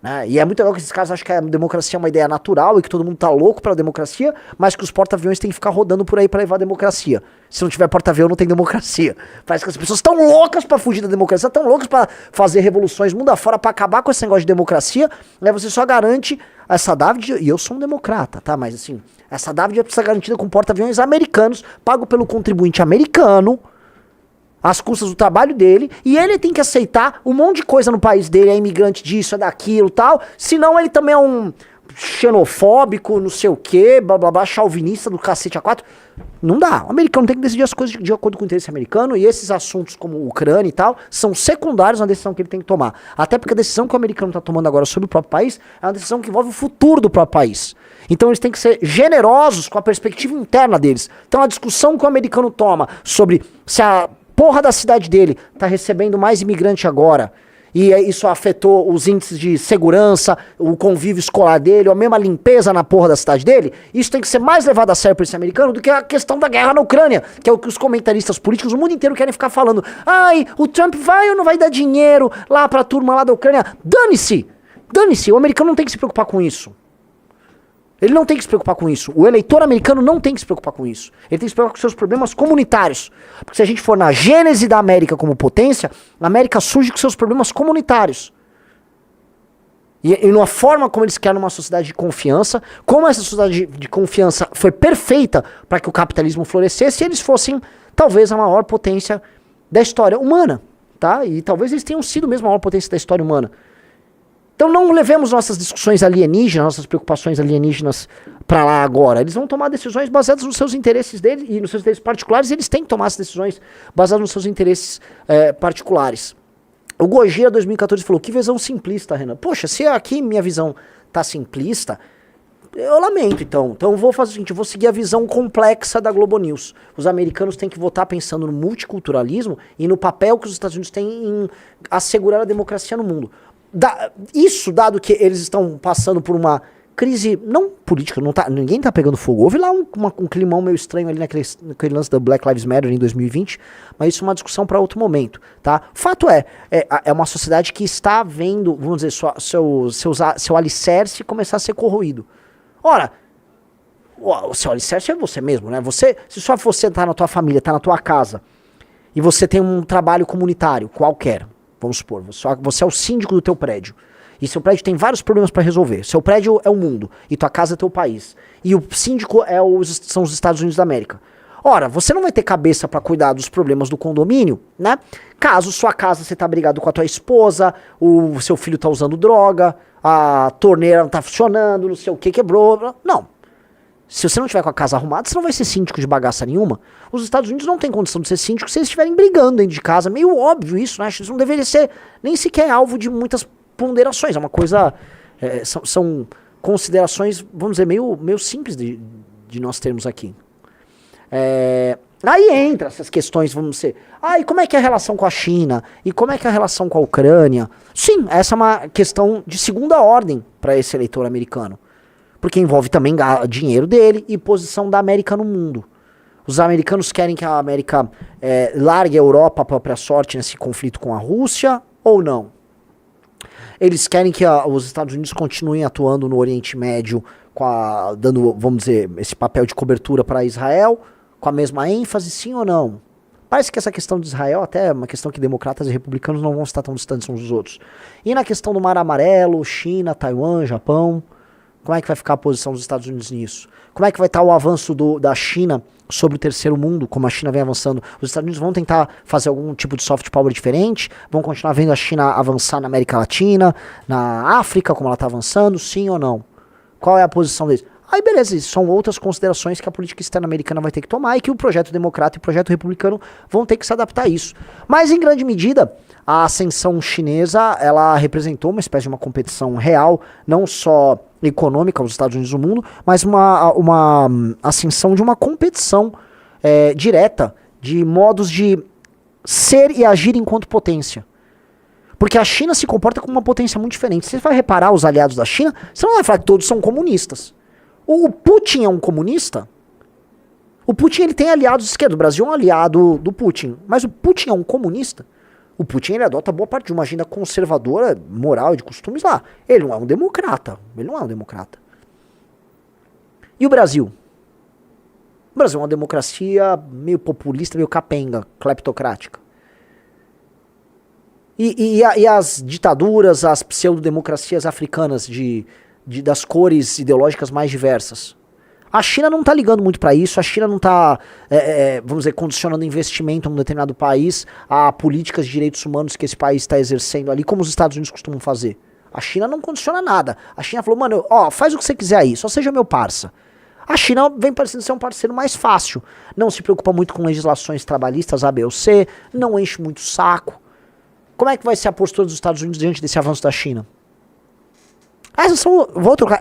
Né? E é muito legal que esses caras acham que a democracia é uma ideia natural e que todo mundo tá louco pela democracia, mas que os porta-aviões têm que ficar rodando por aí pra levar a democracia. Se não tiver porta-avião, não tem democracia. Parece que as pessoas estão loucas pra fugir da democracia, estão loucas pra fazer revoluções mundo afora, pra acabar com esse negócio de democracia, né? Você só garante essa dádiva, e eu sou um democrata, tá? Mas assim, essa dádiva precisa ser garantida com porta-aviões americanos, pago pelo contribuinte americano, às custas do trabalho dele, e ele tem que aceitar um monte de coisa no país dele, é imigrante disso, é daquilo tal, senão ele também é um xenofóbico, não sei o que, blá blá blá, chauvinista do cacete A4. Não dá, o americano tem que decidir as coisas de acordo com o interesse americano, e esses assuntos como Ucrânia e tal, são secundários na decisão que ele tem que tomar. Até porque a decisão que o americano tá tomando agora sobre o próprio país é uma decisão que envolve o futuro do próprio país. Então eles têm que ser generosos com a perspectiva interna deles. Então a discussão que o americano toma sobre se a porra da cidade dele tá recebendo mais imigrante agora, e isso afetou os índices de segurança, o convívio escolar dele, ou a mesma limpeza na porra da cidade dele, isso tem que ser mais levado a sério por esse americano do que a questão da guerra na Ucrânia, que é o que os comentaristas políticos do mundo inteiro querem ficar falando. Ai, o Trump vai ou não vai dar dinheiro lá pra turma lá da Ucrânia? Dane-se! Dane-se, o americano não tem que se preocupar com isso. Ele não tem que se preocupar com isso. O eleitor americano não tem que se preocupar com isso. Ele tem que se preocupar com seus problemas comunitários. Porque se a gente for na gênese da América como potência, a América surge com seus problemas comunitários. E numa forma como eles querem uma sociedade de confiança, como essa sociedade de confiança foi perfeita para que o capitalismo florescesse, e eles fossem talvez a maior potência da história humana. Tá? E talvez eles tenham sido mesmo a maior potência da história humana. Então não levemos nossas discussões alienígenas, nossas preocupações alienígenas pra lá agora. Eles vão tomar decisões baseadas nos seus interesses deles e nos seus interesses particulares, e eles têm que tomar essas decisões baseadas nos seus interesses particulares. O Gojira 2014 falou, que visão simplista, Renan. Poxa, se aqui minha visão tá simplista, eu lamento então. Então eu vou fazer o seguinte, eu vou seguir a visão complexa da Globo News. Os americanos têm que votar pensando no multiculturalismo e no papel que os Estados Unidos têm em assegurar a democracia no mundo. Isso dado que eles estão passando por uma crise, não política, ninguém tá pegando fogo. Houve lá um climão meio estranho ali naquele lance da Black Lives Matter em 2020, mas isso é uma discussão para outro momento, tá? O fato é uma sociedade que está vendo, vamos dizer, seu alicerce começar a ser corroído. Ora, o seu alicerce é você mesmo, né? Se só você tá na tua família, tá na tua casa, e você tem um trabalho comunitário qualquer, vamos supor, você é o síndico do teu prédio. E seu prédio tem vários problemas para resolver. Seu prédio é o mundo. E tua casa é teu país. E o síndico são os Estados Unidos da América. Ora, você não vai ter cabeça para cuidar dos problemas do condomínio, né? Caso sua casa você tá brigado com a tua esposa, o seu filho tá usando droga, a torneira não tá funcionando, não sei o que, quebrou. Não. Se você não tiver com a casa arrumada, você não vai ser síndico de bagaça nenhuma. Os Estados Unidos não têm condição de ser síndico se eles estiverem brigando dentro de casa. Meio óbvio isso, né? Isso não deveria ser nem sequer alvo de muitas ponderações. É uma coisa... são considerações, vamos dizer, meio simples de nós termos aqui. Aí entra essas questões, vamos dizer... e como é que é a relação com a China? E como é que é a relação com a Ucrânia? Sim, essa é uma questão de segunda ordem para esse eleitor americano. Porque envolve também dinheiro dele e posição da América no mundo. Os americanos querem que a América largue a Europa à própria sorte nesse conflito com a Rússia ou não? Eles querem que os Estados Unidos continuem atuando no Oriente Médio, dando, vamos dizer, esse papel de cobertura para Israel, com a mesma ênfase, sim ou não? Parece que essa questão de Israel até é uma questão que democratas e republicanos não vão estar tão distantes uns dos outros. E na questão do Mar Amarelo, China, Taiwan, Japão... Como é que vai ficar a posição dos Estados Unidos nisso? Como é que vai estar o avanço da China sobre o terceiro mundo, como a China vem avançando? Os Estados Unidos vão tentar fazer algum tipo de soft power diferente? Vão continuar vendo a China avançar na América Latina, na África, como ela está avançando? Sim ou não? Qual é a posição deles? Aí beleza, isso são outras considerações que a política externa americana vai ter que tomar e que o projeto democrata e o projeto republicano vão ter que se adaptar a isso. Mas em grande medida, a ascensão chinesa, ela representou uma espécie de uma competição real, não só econômica aos Estados Unidos do mundo, mas uma ascensão de uma competição direta de modos de ser e agir enquanto potência. Porque a China se comporta como uma potência muito diferente. Se você vai reparar os aliados da China, você não vai falar que todos são comunistas. O Putin é um comunista? O Putin ele tem aliados de esquerda. O Brasil é um aliado do Putin. Mas o Putin é um comunista? O Putin, ele adota boa parte de uma agenda conservadora, moral e de costumes lá. Ele não é um democrata. Ele não é um democrata. E o Brasil? O Brasil é uma democracia meio populista, meio capenga, cleptocrática. E as ditaduras, as pseudodemocracias africanas das cores ideológicas mais diversas? A China não está ligando muito para isso, a China não está, vamos dizer, condicionando investimento em um determinado país a políticas de direitos humanos que esse país está exercendo ali, como os Estados Unidos costumam fazer. A China não condiciona nada. A China falou, mano, ó, faz o que você quiser aí, só seja meu parça. A China vem parecendo ser um parceiro mais fácil. Não se preocupa muito com legislações trabalhistas A, B ou C, não enche muito o saco. Como é que vai ser a postura dos Estados Unidos diante desse avanço da China?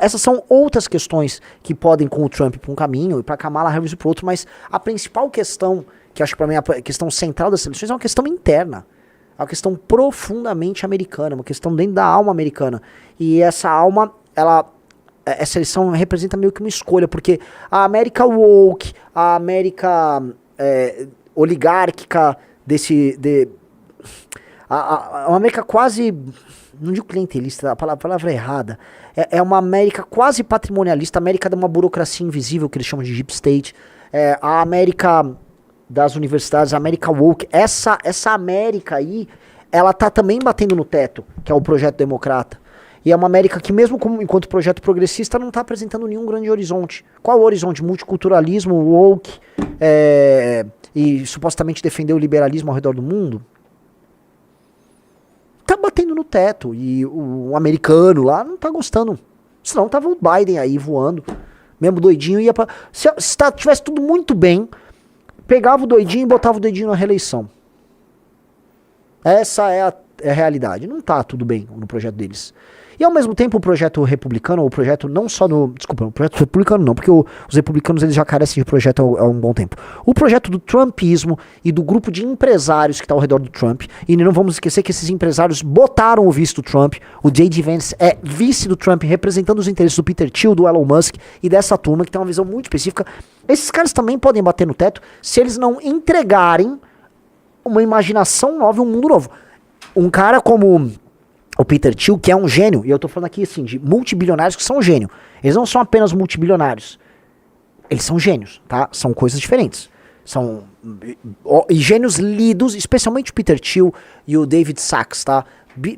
Essas são outras questões que podem com o Trump para um caminho e para Kamala Harris para outro, mas a principal questão, que acho que para mim é a questão central das eleições, é uma questão interna. É uma questão profundamente americana, uma questão dentro da alma americana. E essa alma, essa eleição representa meio que uma escolha, porque a América woke, a América oligárquica, uma América quase, não digo clientelista, a palavra é errada, é uma América quase patrimonialista, a América de uma burocracia invisível, que eles chamam de Deep State, a América das universidades, a América woke, essa América aí, ela tá também batendo no teto, que é o projeto democrata. E é uma América que, mesmo enquanto projeto progressista, não está apresentando nenhum grande horizonte. Qual é o horizonte? Multiculturalismo, woke, e supostamente defender o liberalismo ao redor do mundo? Tá batendo no teto. E o americano lá não tá gostando. Senão tava o Biden aí voando, mesmo doidinho, ia pra... Se tivesse tudo muito bem, pegava o doidinho e botava o doidinho na reeleição. Essa é a realidade. Não tá tudo bem no projeto deles. E ao mesmo tempo o projeto republicano, o projeto não só no... Desculpa, o projeto republicano não, porque os republicanos eles já carecem de projeto há um bom tempo. O projeto do trumpismo e do grupo de empresários que está ao redor do Trump, e não vamos esquecer que esses empresários botaram o vice do Trump, o J.D. Vance é vice do Trump, representando os interesses do Peter Thiel, do Elon Musk e dessa turma que tem uma visão muito específica. Esses caras também podem bater no teto se eles não entregarem uma imaginação nova e um mundo novo. Um cara como o Peter Thiel, que é um gênio, e eu tô falando aqui assim, de multibilionários que são gênio. Eles não são apenas multibilionários. Eles são gênios, tá? São coisas diferentes. São gênios lidos, especialmente o Peter Thiel e o David Sachs, tá?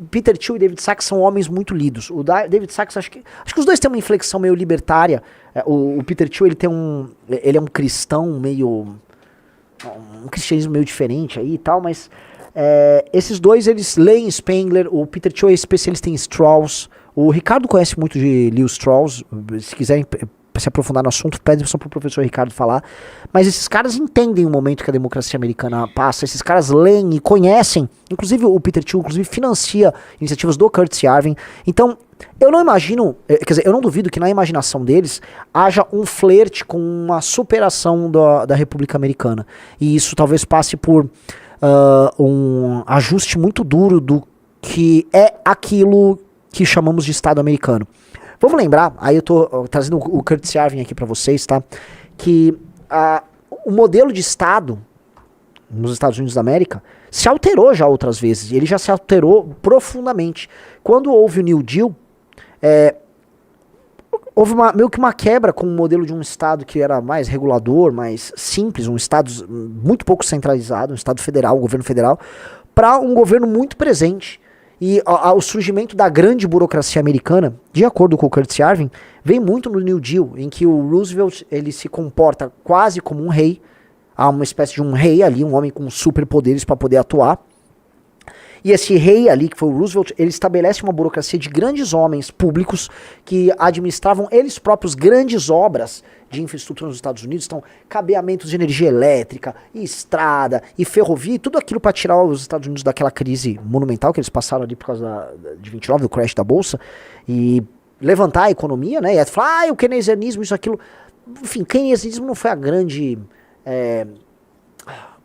Peter Thiel e David Sachs são homens muito lidos. O David Sachs, acho que os dois têm uma inflexão meio libertária. O Peter Thiel, ele é um cristão meio... um cristianismo meio diferente aí e tal, mas... esses dois, eles leem Spengler, o Peter Thiel é especialista em Strauss, o Ricardo conhece muito de Leo Strauss, se quiserem se aprofundar no assunto, pedem só pro professor Ricardo falar, mas esses caras entendem o momento que a democracia americana passa, esses caras leem e conhecem, inclusive o Peter Thiel financia iniciativas do Curtis Yarvin, então eu não imagino, quer dizer, eu não duvido que na imaginação deles haja um flerte com uma superação da República Americana, e isso talvez passe por um ajuste muito duro do que é aquilo que chamamos de Estado americano. Vamos lembrar, aí eu tô trazendo o Curtis Yarvin aqui para vocês, tá? Que o modelo de Estado nos Estados Unidos da América se alterou já outras vezes, e ele já se alterou profundamente. Quando houve o New Deal, houve meio que uma quebra com o modelo de um Estado que era mais regulador, mais simples, um Estado muito pouco centralizado, um Estado federal, um governo federal, para um governo muito presente. E o surgimento da grande burocracia americana, de acordo com o Curtis Yarvin, vem muito no New Deal, em que o Roosevelt ele se comporta quase como um rei, há uma espécie de um rei ali, um homem com superpoderes para poder atuar. E esse rei ali, que foi o Roosevelt, ele estabelece uma burocracia de grandes homens públicos que administravam eles próprios grandes obras de infraestrutura nos Estados Unidos, então cabeamentos de energia elétrica, e estrada, e ferrovia, e tudo aquilo para tirar os Estados Unidos daquela crise monumental que eles passaram ali por causa de 29, do crash da Bolsa, e levantar a economia, né, e falar, o keynesianismo, isso, aquilo. Enfim, keynesianismo não foi o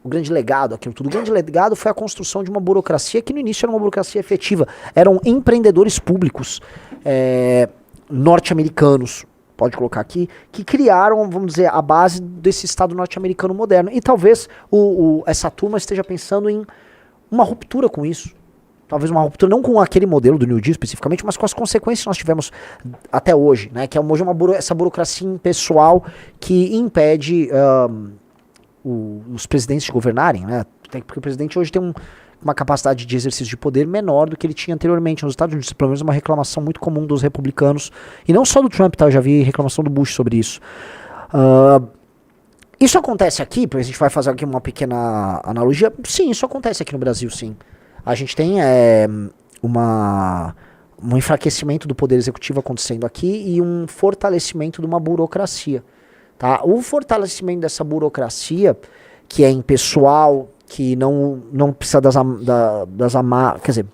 grande legado, aquilo tudo. O grande legado foi a construção de uma burocracia que no início era uma burocracia efetiva. Eram empreendedores públicos norte-americanos, pode colocar aqui, que criaram, vamos dizer, a base desse Estado norte-americano moderno. E talvez essa turma esteja pensando em uma ruptura com isso. Talvez uma ruptura não com aquele modelo do New Deal especificamente, mas com as consequências que nós tivemos até hoje, né? Que é hoje essa burocracia impessoal que impede os presidentes de governarem, né? Porque o presidente hoje tem uma capacidade de exercício de poder menor do que ele tinha anteriormente nos Estados Unidos. Pelo menos uma reclamação muito comum dos republicanos, e não só do Trump, tá? Eu já vi reclamação do Bush sobre isso. Isso acontece aqui, porque a gente vai fazer aqui uma pequena analogia. Sim, isso acontece aqui no Brasil, sim. A gente tem um enfraquecimento do poder executivo acontecendo aqui e um fortalecimento de uma burocracia. Tá? O fortalecimento dessa burocracia, que é impessoal, que não precisa quer dizer,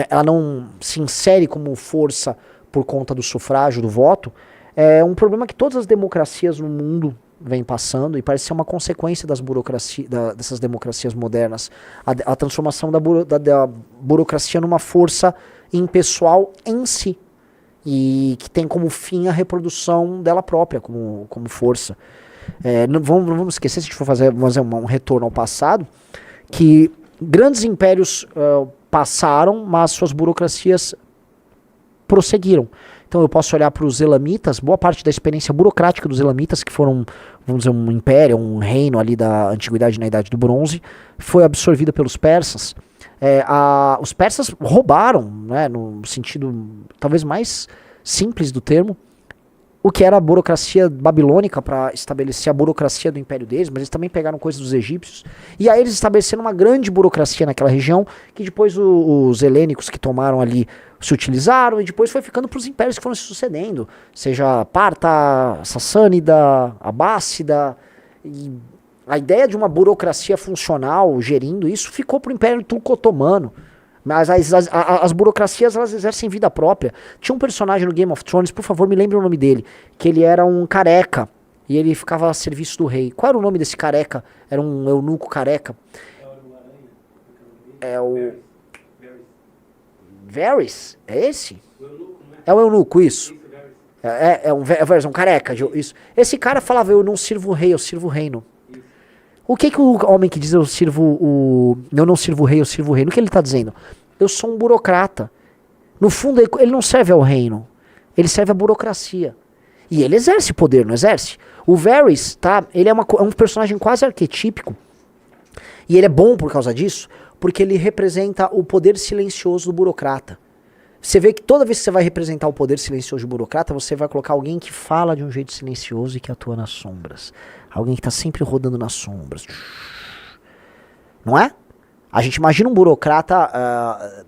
ela não se insere como força por conta do sufrágio, do voto, é um problema que todas as democracias no mundo vem passando, e parece ser uma consequência dessas democracias modernas, a transformação da burocracia numa força impessoal em si, e que tem como fim a reprodução dela própria como força. Não vamos esquecer, se a gente for fazer um retorno ao passado, que grandes impérios passaram, mas suas burocracias prosseguiram. Então eu posso olhar para os elamitas, boa parte da experiência burocrática dos elamitas, que foram, vamos dizer, um império, um reino ali da antiguidade na Idade do Bronze, foi absorvida pelos persas. Os persas roubaram, né, no sentido talvez mais simples do termo, o que era a burocracia babilônica para estabelecer a burocracia do império deles, mas eles também pegaram coisas dos egípcios, e aí eles estabeleceram uma grande burocracia naquela região, que depois os helênicos que tomaram ali se utilizaram, e depois foi ficando para os impérios que foram se sucedendo, seja Parta, Sassânida, Abássida, e a ideia de uma burocracia funcional gerindo isso ficou para o Império Turco-Otomano. Mas as burocracias, elas exercem vida própria. Tinha um personagem no Game of Thrones, por favor, me lembre o nome dele, que ele era um careca, e ele ficava a serviço do rei. Qual era o nome desse careca? Era um eunuco careca. É o... Varys? É esse? É o eunuco, isso. É um careca, isso. Esse cara falava, eu não sirvo o rei, eu sirvo o reino. O que o homem que diz eu não sirvo o rei, eu sirvo o reino, o que ele está dizendo? Eu sou um burocrata. No fundo, ele não serve ao reino, ele serve à burocracia. E ele exerce poder, não exerce? O Varys, tá? Ele é um personagem quase arquetípico, e ele é bom por causa disso, porque ele representa o poder silencioso do burocrata. Você vê que toda vez que você vai representar o poder silencioso do burocrata, você vai colocar alguém que fala de um jeito silencioso e que atua nas sombras. Alguém que está sempre rodando nas sombras. Não é? A gente imagina um burocrata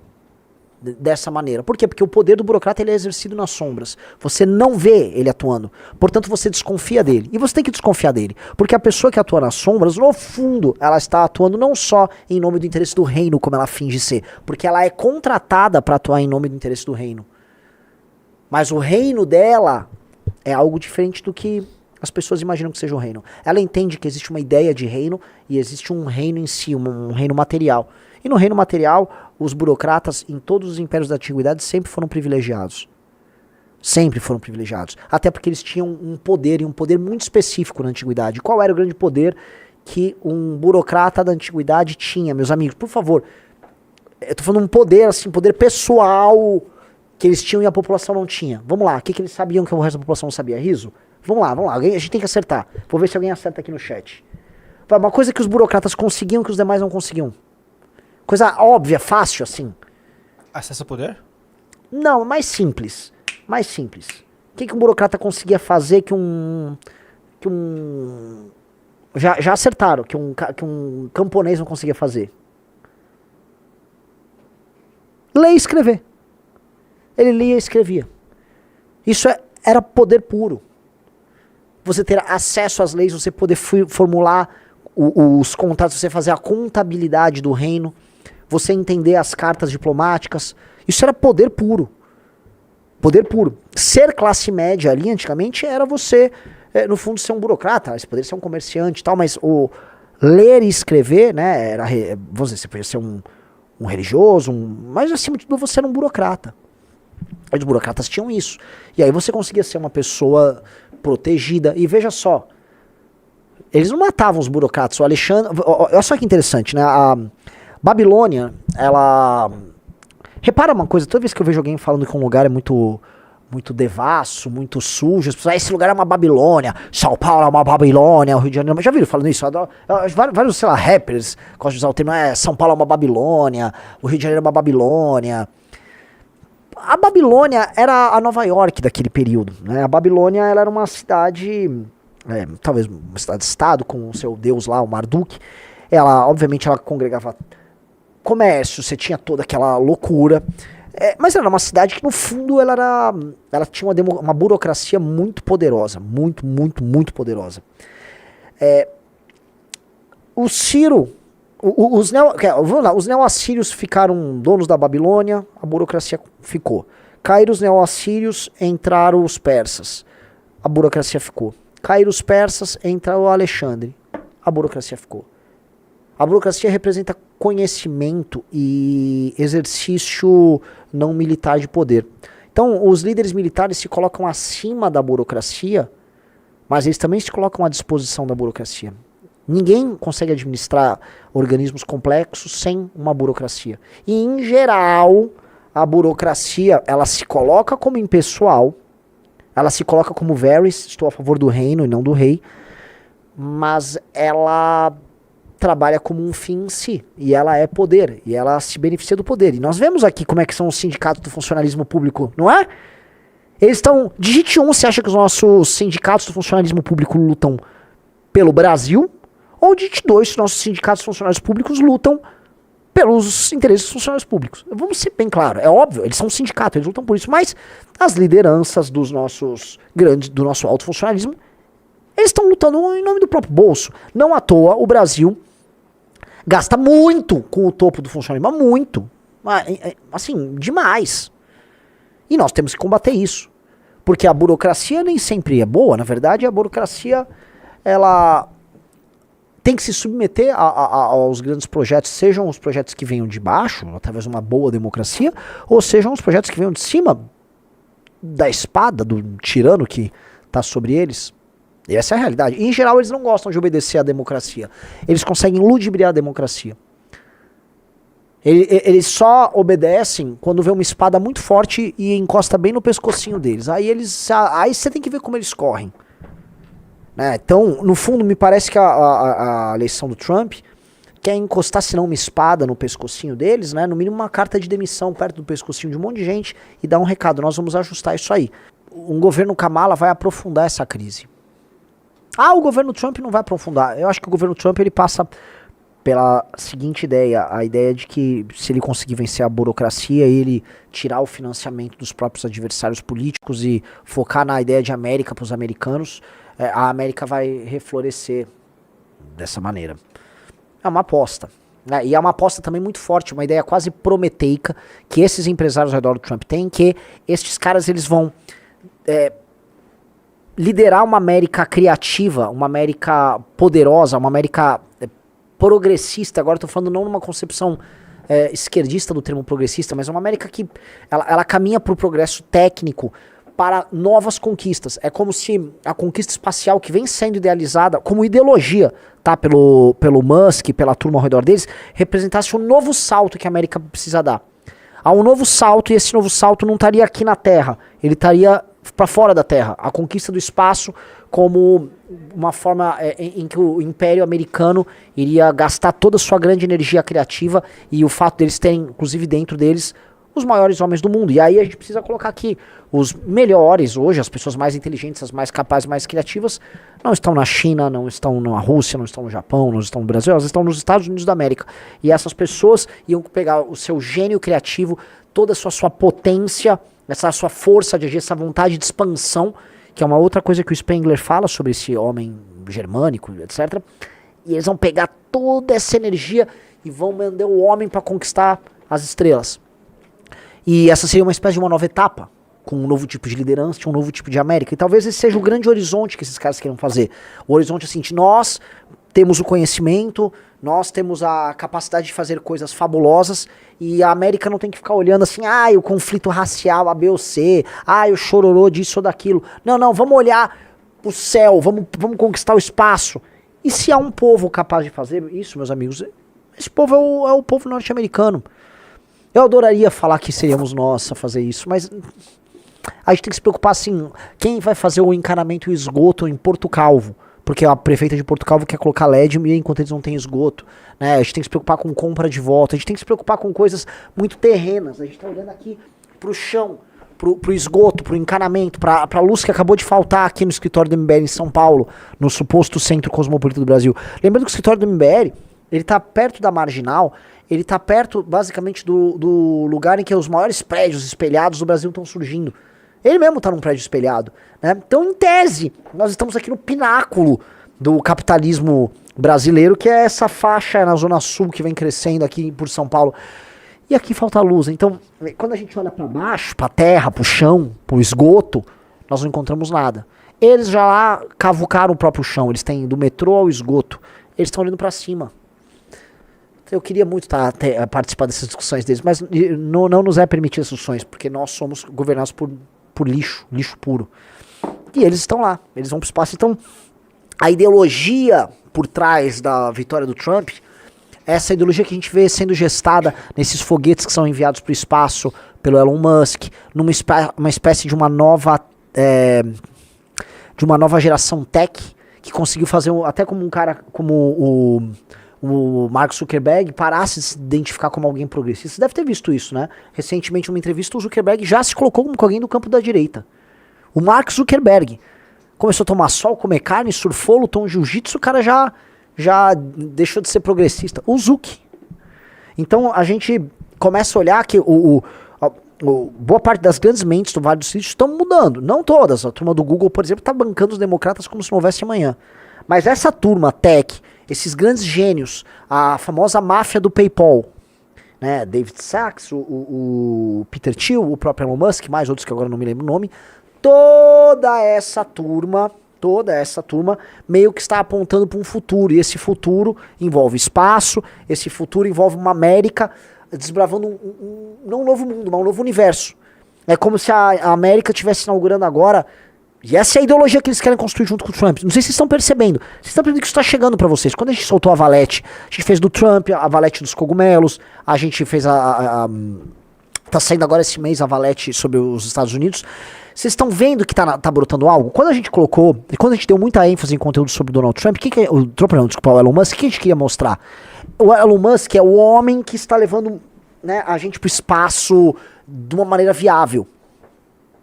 dessa maneira. Por quê? Porque o poder do burocrata ele é exercido nas sombras. Você não vê ele atuando. Portanto, você desconfia dele. E você tem que desconfiar dele. Porque a pessoa que atua nas sombras, no fundo, ela está atuando não só em nome do interesse do reino, como ela finge ser. Porque ela é contratada para atuar em nome do interesse do reino. Mas o reino dela é algo diferente do que as pessoas imaginam que seja o reino. Ela entende que existe uma ideia de reino e existe um reino em si, um reino material. E no reino material, os burocratas em todos os impérios da antiguidade sempre foram privilegiados. Sempre foram privilegiados. Até porque eles tinham um poder, e um poder muito específico na antiguidade. Qual era o grande poder que um burocrata da antiguidade tinha, meus amigos? Por favor, eu tô falando um poder, assim, poder pessoal que eles tinham e a população não tinha. Vamos lá, o que eles sabiam que o resto da população não sabia? Riso? Vamos lá, a gente tem que acertar. Vou ver se alguém acerta aqui no chat. Uma coisa que os burocratas conseguiam que os demais não conseguiam. Coisa óbvia, fácil, assim. Acesso ao poder? Não, mais simples. Mais simples. O que um burocrata conseguia fazer que um... Já acertaram, que um camponês não conseguia fazer? Ler e escrever. Ele lia e escrevia. Isso era poder puro. Você ter acesso às leis, você poder formular os contratos, você fazer a contabilidade do reino, você entender as cartas diplomáticas. Isso era poder puro. Poder puro. Ser classe média ali, antigamente, era você, no fundo, ser um burocrata. Você poderia ser um comerciante e tal, mas o ler e escrever, né, vamos dizer, você podia ser um religioso, mas acima de tudo você era um burocrata. Aí os burocratas tinham isso. E aí você conseguia ser uma pessoa protegida. E veja só, eles não matavam os burocratas. O Alexandre, olha só que interessante, né? Babilônia, ela... Repara uma coisa, toda vez que eu vejo alguém falando que um lugar é muito devasso, muito sujo, as pessoas, esse lugar é uma Babilônia, São Paulo é uma Babilônia, o Rio de Janeiro, já viram falando isso? Vários, sei lá, rappers gostam de usar o termo, São Paulo é uma Babilônia, o Rio de Janeiro é uma Babilônia. A Babilônia era a Nova York daquele período, né? A Babilônia, ela era uma cidade, talvez uma cidade-estado com o seu deus lá, o Marduk. Ela, obviamente, ela congregava comércio, você tinha toda aquela loucura. Mas era uma cidade que, no fundo, ela tinha uma burocracia muito poderosa. Muito, muito, muito poderosa. O Ciro... Os neo-assírios ficaram donos da Babilônia, a burocracia ficou. Caíram os neo-assírios, entraram os persas, a burocracia ficou. Caíram os persas, entrou o Alexandre, a burocracia ficou. A burocracia representa conhecimento e exercício não militar de poder. Então, os líderes militares se colocam acima da burocracia, mas eles também se colocam à disposição da burocracia. Ninguém consegue administrar organismos complexos sem uma burocracia. E, em geral, a burocracia, ela se coloca como impessoal, ela se coloca como Varys, estou a favor do reino e não do rei, mas ela trabalha como um fim em si, e ela é poder, e ela se beneficia do poder. E nós vemos aqui como é que são os sindicatos do funcionalismo público, não é? Eles estão... Digite 1 se acha que os nossos sindicatos do funcionalismo público lutam pelo Brasil, ou digite 2 se nossos sindicatos funcionários públicos lutam pelos interesses dos funcionários públicos. Vamos ser bem claro, é óbvio, eles são um sindicato, eles lutam por isso, mas as lideranças dos nossos grandes, do nosso alto funcionalismo, eles estão lutando em nome do próprio bolso. Não à toa, o Brasil gasta muito com o topo do funcionalismo, mas muito, assim, demais. E nós temos que combater isso, porque a burocracia nem sempre é boa, na verdade a burocracia, ela... tem que se submeter aos grandes projetos, sejam os projetos que venham de baixo, através de uma boa democracia, ou sejam os projetos que venham de cima da espada, do tirano que está sobre eles. E essa é a realidade. E, em geral, eles não gostam de obedecer à democracia. Eles conseguem ludibriar a democracia. Eles só obedecem quando vê uma espada muito forte e encosta bem no pescocinho deles. Aí você tem que ver como eles correm. Então, no fundo, me parece que a eleição do Trump quer encostar, se não uma espada no pescocinho deles, né? No mínimo uma carta de demissão perto do pescocinho de um monte de gente e dar um recado, nós vamos ajustar isso aí. Um governo Kamala vai aprofundar essa crise. O governo Trump não vai aprofundar. Eu acho que o governo Trump ele passa pela seguinte ideia, a ideia de que se ele conseguir vencer a burocracia, ele tirar o financiamento dos próprios adversários políticos e focar na ideia de América para os americanos, a América vai reflorescer dessa maneira. É uma aposta. E é uma aposta também muito forte, uma ideia quase prometeica que esses empresários ao redor do Trump têm, que estes caras eles vão liderar uma América criativa, uma América poderosa, uma América progressista. Agora estou falando não numa concepção esquerdista do termo progressista, mas uma América que ela caminha para o progresso técnico, para novas conquistas. É como se a conquista espacial que vem sendo idealizada como ideologia, tá, pelo Musk, pela turma ao redor deles, representasse um novo salto que a América precisa dar. Há um novo salto, e esse novo salto não estaria aqui na Terra, ele estaria para fora da Terra. A conquista do espaço como uma forma em que o Império Americano iria gastar toda a sua grande energia criativa, e o fato deles terem, inclusive dentro deles, os maiores homens do mundo. E aí a gente precisa colocar aqui os melhores hoje, as pessoas mais inteligentes, as mais capazes, mais criativas, não estão na China, não estão na Rússia, não estão no Japão, não estão no Brasil, elas estão nos Estados Unidos da América. E essas pessoas iam pegar o seu gênio criativo, toda a sua potência, essa sua força de agir, essa vontade de expansão, que é uma outra coisa que o Spengler fala sobre esse homem germânico, etc. E eles vão pegar toda essa energia e vão mandar o homem para conquistar as estrelas. E essa seria uma espécie de uma nova etapa, com um novo tipo de liderança, um novo tipo de América. E talvez esse seja o grande horizonte que esses caras queiram fazer. O horizonte assim, de nós temos o conhecimento, nós temos a capacidade de fazer coisas fabulosas, e a América não tem que ficar olhando assim, o conflito racial, A, B ou C, o chororô disso ou daquilo. Não, vamos olhar o céu, vamos conquistar o espaço. E se há um povo capaz de fazer isso, meus amigos, Esse povo é o povo norte-americano. Eu adoraria falar que seríamos nós a fazer isso, mas a gente tem que se preocupar assim, quem vai fazer o encanamento e o esgoto em Porto Calvo? Porque a prefeita de Porto Calvo quer colocar LED enquanto eles não têm esgoto, né? A gente tem que se preocupar com compra de voto, a gente tem que se preocupar com coisas muito terrenas. A gente tá olhando aqui pro chão, pro esgoto, pro encanamento, pra luz que acabou de faltar aqui no escritório do MBL em São Paulo, no suposto centro cosmopolita do Brasil. Lembrando que o escritório do MBL, ele tá perto da Marginal, ele tá perto basicamente do lugar em que os maiores prédios espelhados do Brasil estão surgindo. Ele mesmo tá num prédio espelhado, né? Então, em tese, nós estamos aqui no pináculo do capitalismo brasileiro, que é essa faixa na Zona Sul que vem crescendo aqui por São Paulo. E aqui falta luz. Então, quando a gente olha para baixo, pra terra, pro chão, pro esgoto, nós não encontramos nada. Eles já lá cavucaram o próprio chão. Eles têm do metrô ao esgoto. Eles estão olhando para cima. Eu queria muito participar dessas discussões deles, mas não nos é permitido essas discussões, porque nós somos governados por lixo puro. E eles estão lá, eles vão pro espaço. Então, a ideologia por trás da vitória do Trump, essa ideologia que a gente vê sendo gestada nesses foguetes que são enviados pro espaço pelo Elon Musk, uma espécie de uma nova geração tech, que conseguiu fazer, até como um cara como o Mark Zuckerberg parasse de se identificar como alguém progressista. Você deve ter visto isso, né? Recentemente, em uma entrevista, o Zuckerberg já se colocou como alguém do campo da direita. O Mark Zuckerberg começou a tomar sol, comer carne, surfou, lutou um jiu-jitsu, o cara já deixou de ser progressista. O Zuck. Então, a gente começa a olhar que boa parte das grandes mentes do Vale do Silício estão mudando. Não todas. A turma do Google, por exemplo, está bancando os democratas como se não houvesse amanhã. Mas essa turma, tech, esses grandes gênios, a famosa máfia do PayPal, né, David Sachs, o Peter Thiel, o próprio Elon Musk, mais outros que agora não me lembro o nome, toda essa turma meio que está apontando para um futuro, e esse futuro envolve espaço, esse futuro envolve uma América desbravando não um novo mundo, mas um novo universo. É como se a América estivesse inaugurando agora. E essa é a ideologia que eles querem construir junto com o Trump. Não sei se vocês estão percebendo. Vocês estão percebendo que isso está chegando para vocês. Quando a gente soltou a Valete, a gente fez do Trump, a Valete dos cogumelos, a gente fez tá saindo agora esse mês a Valete sobre os Estados Unidos. Vocês estão vendo que tá brotando algo? Quando a gente colocou, e quando a gente deu muita ênfase em conteúdo sobre o Donald Trump, o Elon Musk, o que a gente queria mostrar? O Elon Musk é o homem que está levando, né, a gente pro espaço de uma maneira viável.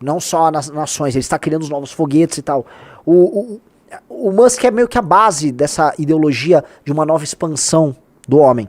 Não só nas nações, ele está criando os novos foguetes e tal. O Musk é meio que a base dessa ideologia de uma nova expansão do homem.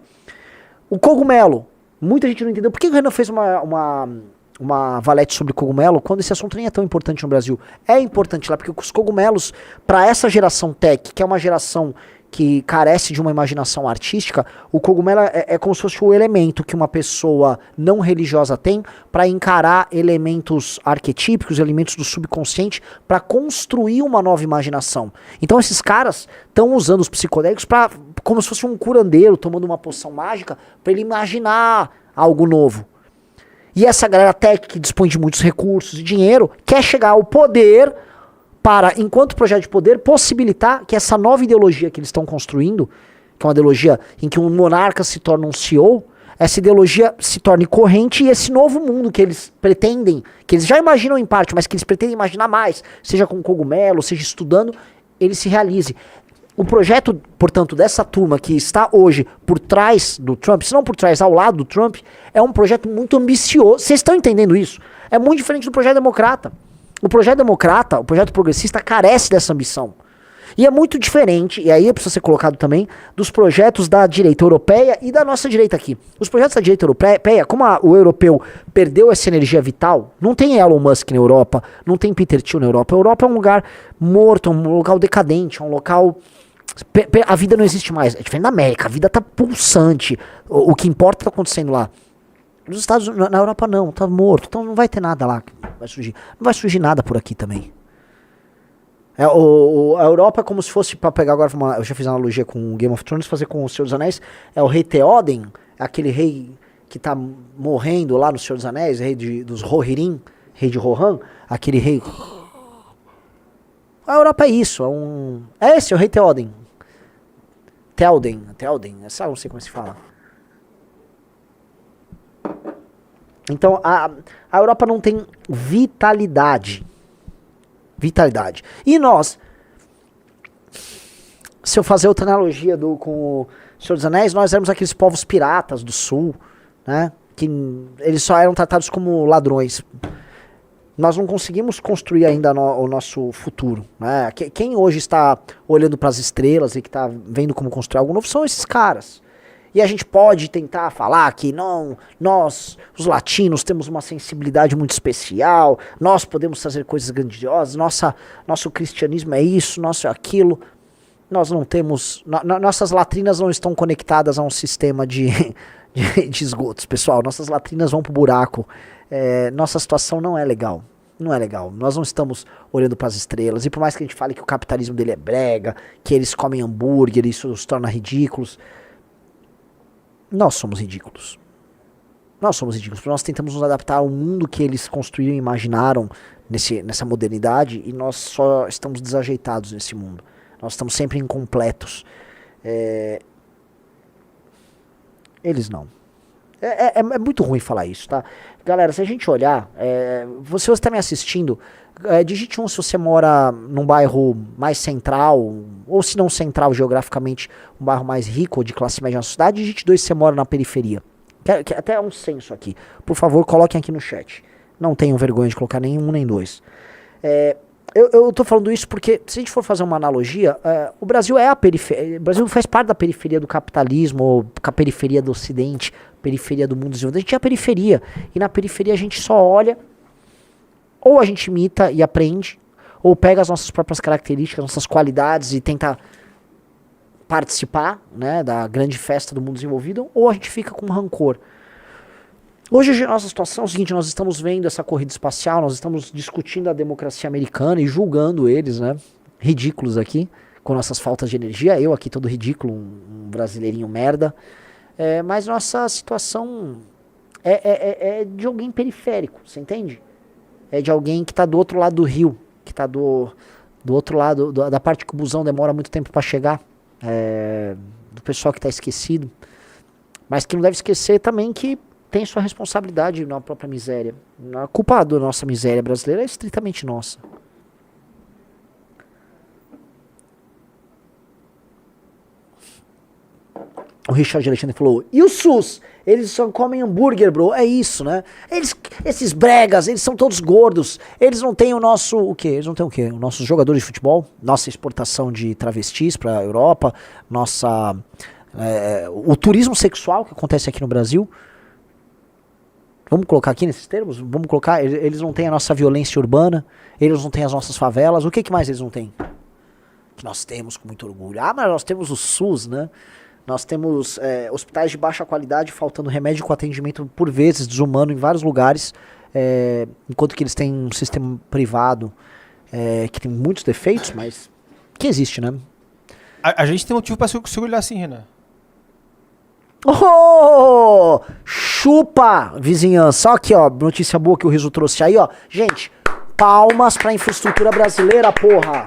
O cogumelo, muita gente não entendeu. Por que o Renan fez uma valete sobre cogumelo quando esse assunto nem é tão importante no Brasil? É importante lá, porque os cogumelos, para essa geração tech, que é uma geração que carece de uma imaginação artística, o cogumelo é como se fosse o elemento que uma pessoa não religiosa tem para encarar elementos arquetípicos, elementos do subconsciente, para construir uma nova imaginação. Então esses caras estão usando os psicodélicos como se fosse um curandeiro tomando uma poção mágica para ele imaginar algo novo. E essa galera tech que dispõe de muitos recursos e dinheiro quer chegar ao poder para, enquanto projeto de poder, possibilitar que essa nova ideologia que eles estão construindo, que é uma ideologia em que um monarca se torna um CEO, essa ideologia se torne corrente e esse novo mundo que eles pretendem, que eles já imaginam em parte, mas que eles pretendem imaginar mais, seja com cogumelo, seja estudando, ele se realize. O projeto, portanto, dessa turma que está hoje por trás do Trump, se não por trás, ao lado do Trump, é um projeto muito ambicioso. Vocês estão entendendo isso? É muito diferente do projeto democrata. O projeto democrata, o projeto progressista, carece dessa ambição. E é muito diferente, e aí precisa ser colocado também, dos projetos da direita europeia e da nossa direita aqui. Os projetos da direita europeia, como o europeu perdeu essa energia vital, não tem Elon Musk na Europa, não tem Peter Thiel na Europa. A Europa é um lugar morto, é um local decadente, é um local... A vida não existe mais. É diferente da América, a vida tá pulsante. O que importa tá acontecendo lá. Nos Estados Unidos, na Europa não, tá morto. Então não vai ter nada lá que vai surgir. Não vai surgir nada por aqui também. A Europa é como se fosse, pra pegar agora, eu já fiz analogia com Game of Thrones, fazer com o Senhor dos Anéis, é o rei Theoden, aquele rei que tá morrendo lá no Senhor dos Anéis, rei dos Rohirrim, rei de Rohan, aquele rei... A Europa é isso, é esse, é o rei Theoden. Theoden, não sei como se fala. Então, a Europa não tem vitalidade. Vitalidade. E nós, se eu fazer outra analogia com o Senhor dos Anéis, nós éramos aqueles povos piratas do sul, né? Que eles só eram tratados como ladrões. Nós não conseguimos construir ainda o nosso futuro, né? Quem hoje está olhando para as estrelas e que está vendo como construir algo novo são esses caras. E a gente pode tentar falar que não, nós, os latinos, temos uma sensibilidade muito especial, nós podemos fazer coisas grandiosas, nosso cristianismo é isso, nosso é aquilo. Nós não temos, nossas latrinas não estão conectadas a um sistema de esgotos, pessoal. Nossas latrinas vão pro buraco. Nossa situação não é legal. Não é legal. Nós não estamos olhando para as estrelas. E por mais que a gente fale que o capitalismo dele é brega, que eles comem hambúrguer, isso os torna ridículos, nós somos ridículos. Nós somos ridículos. Nós tentamos nos adaptar ao mundo que eles construíram e imaginaram nessa modernidade, e nós só estamos desajeitados nesse mundo. Nós estamos sempre incompletos. Eles não. É muito ruim falar isso, tá? Galera, se a gente olhar, se você está me assistindo, digite se você mora num bairro mais central, ou se não central geograficamente, um bairro mais rico ou de classe média na cidade, digite 2 se você mora na periferia. Até é um censo aqui. Por favor, coloquem aqui no chat. Não tenham vergonha de colocar nenhum nem 2. Eu tô falando isso porque, se a gente for fazer uma analogia, o Brasil é a periferia. O Brasil faz parte da periferia do capitalismo, ou a periferia do Ocidente, periferia do mundo desenvolvido. A gente é a periferia. E na periferia a gente só olha, ou a gente imita e aprende, ou pega as nossas próprias características, nossas qualidades e tenta participar, né, da grande festa do mundo desenvolvido, ou a gente fica com rancor. Hoje a nossa situação é o seguinte: nós estamos vendo essa corrida espacial, nós estamos discutindo a democracia americana e julgando eles, né, ridículos aqui, com nossas faltas de energia, eu aqui todo ridículo, um brasileirinho merda, mas nossa situação é de alguém periférico, você entende? É de alguém que está do outro lado do rio, que está do outro lado, da parte que o busão demora muito tempo para chegar, do pessoal que está esquecido, mas que não deve esquecer também que tem sua responsabilidade na própria miséria. A culpa da nossa miséria brasileira é estritamente nossa. O Richard Alexandre falou: e o SUS? Eles só comem hambúrguer, bro. É isso, né? Esses bregas, eles são todos gordos. Eles não têm o nosso... O quê? Eles não têm o quê? Os nossos jogadores de futebol? Nossa exportação de travestis pra Europa? O turismo sexual que acontece aqui no Brasil? Vamos colocar aqui nesses termos? Vamos colocar, eles não têm a nossa violência urbana, eles não têm as nossas favelas, o que mais eles não têm? Que nós temos com muito orgulho. Mas nós temos o SUS, né? Nós temos hospitais de baixa qualidade, faltando remédio com atendimento por vezes desumano em vários lugares, enquanto que eles têm um sistema privado que tem muitos defeitos, mas que existe, né? A gente tem motivo pra se orgulhar assim, Renan. Oh! Chupa, vizinhança. Só aqui, ó, notícia boa que o Riso trouxe aí, ó. Gente, palmas pra infraestrutura brasileira, porra.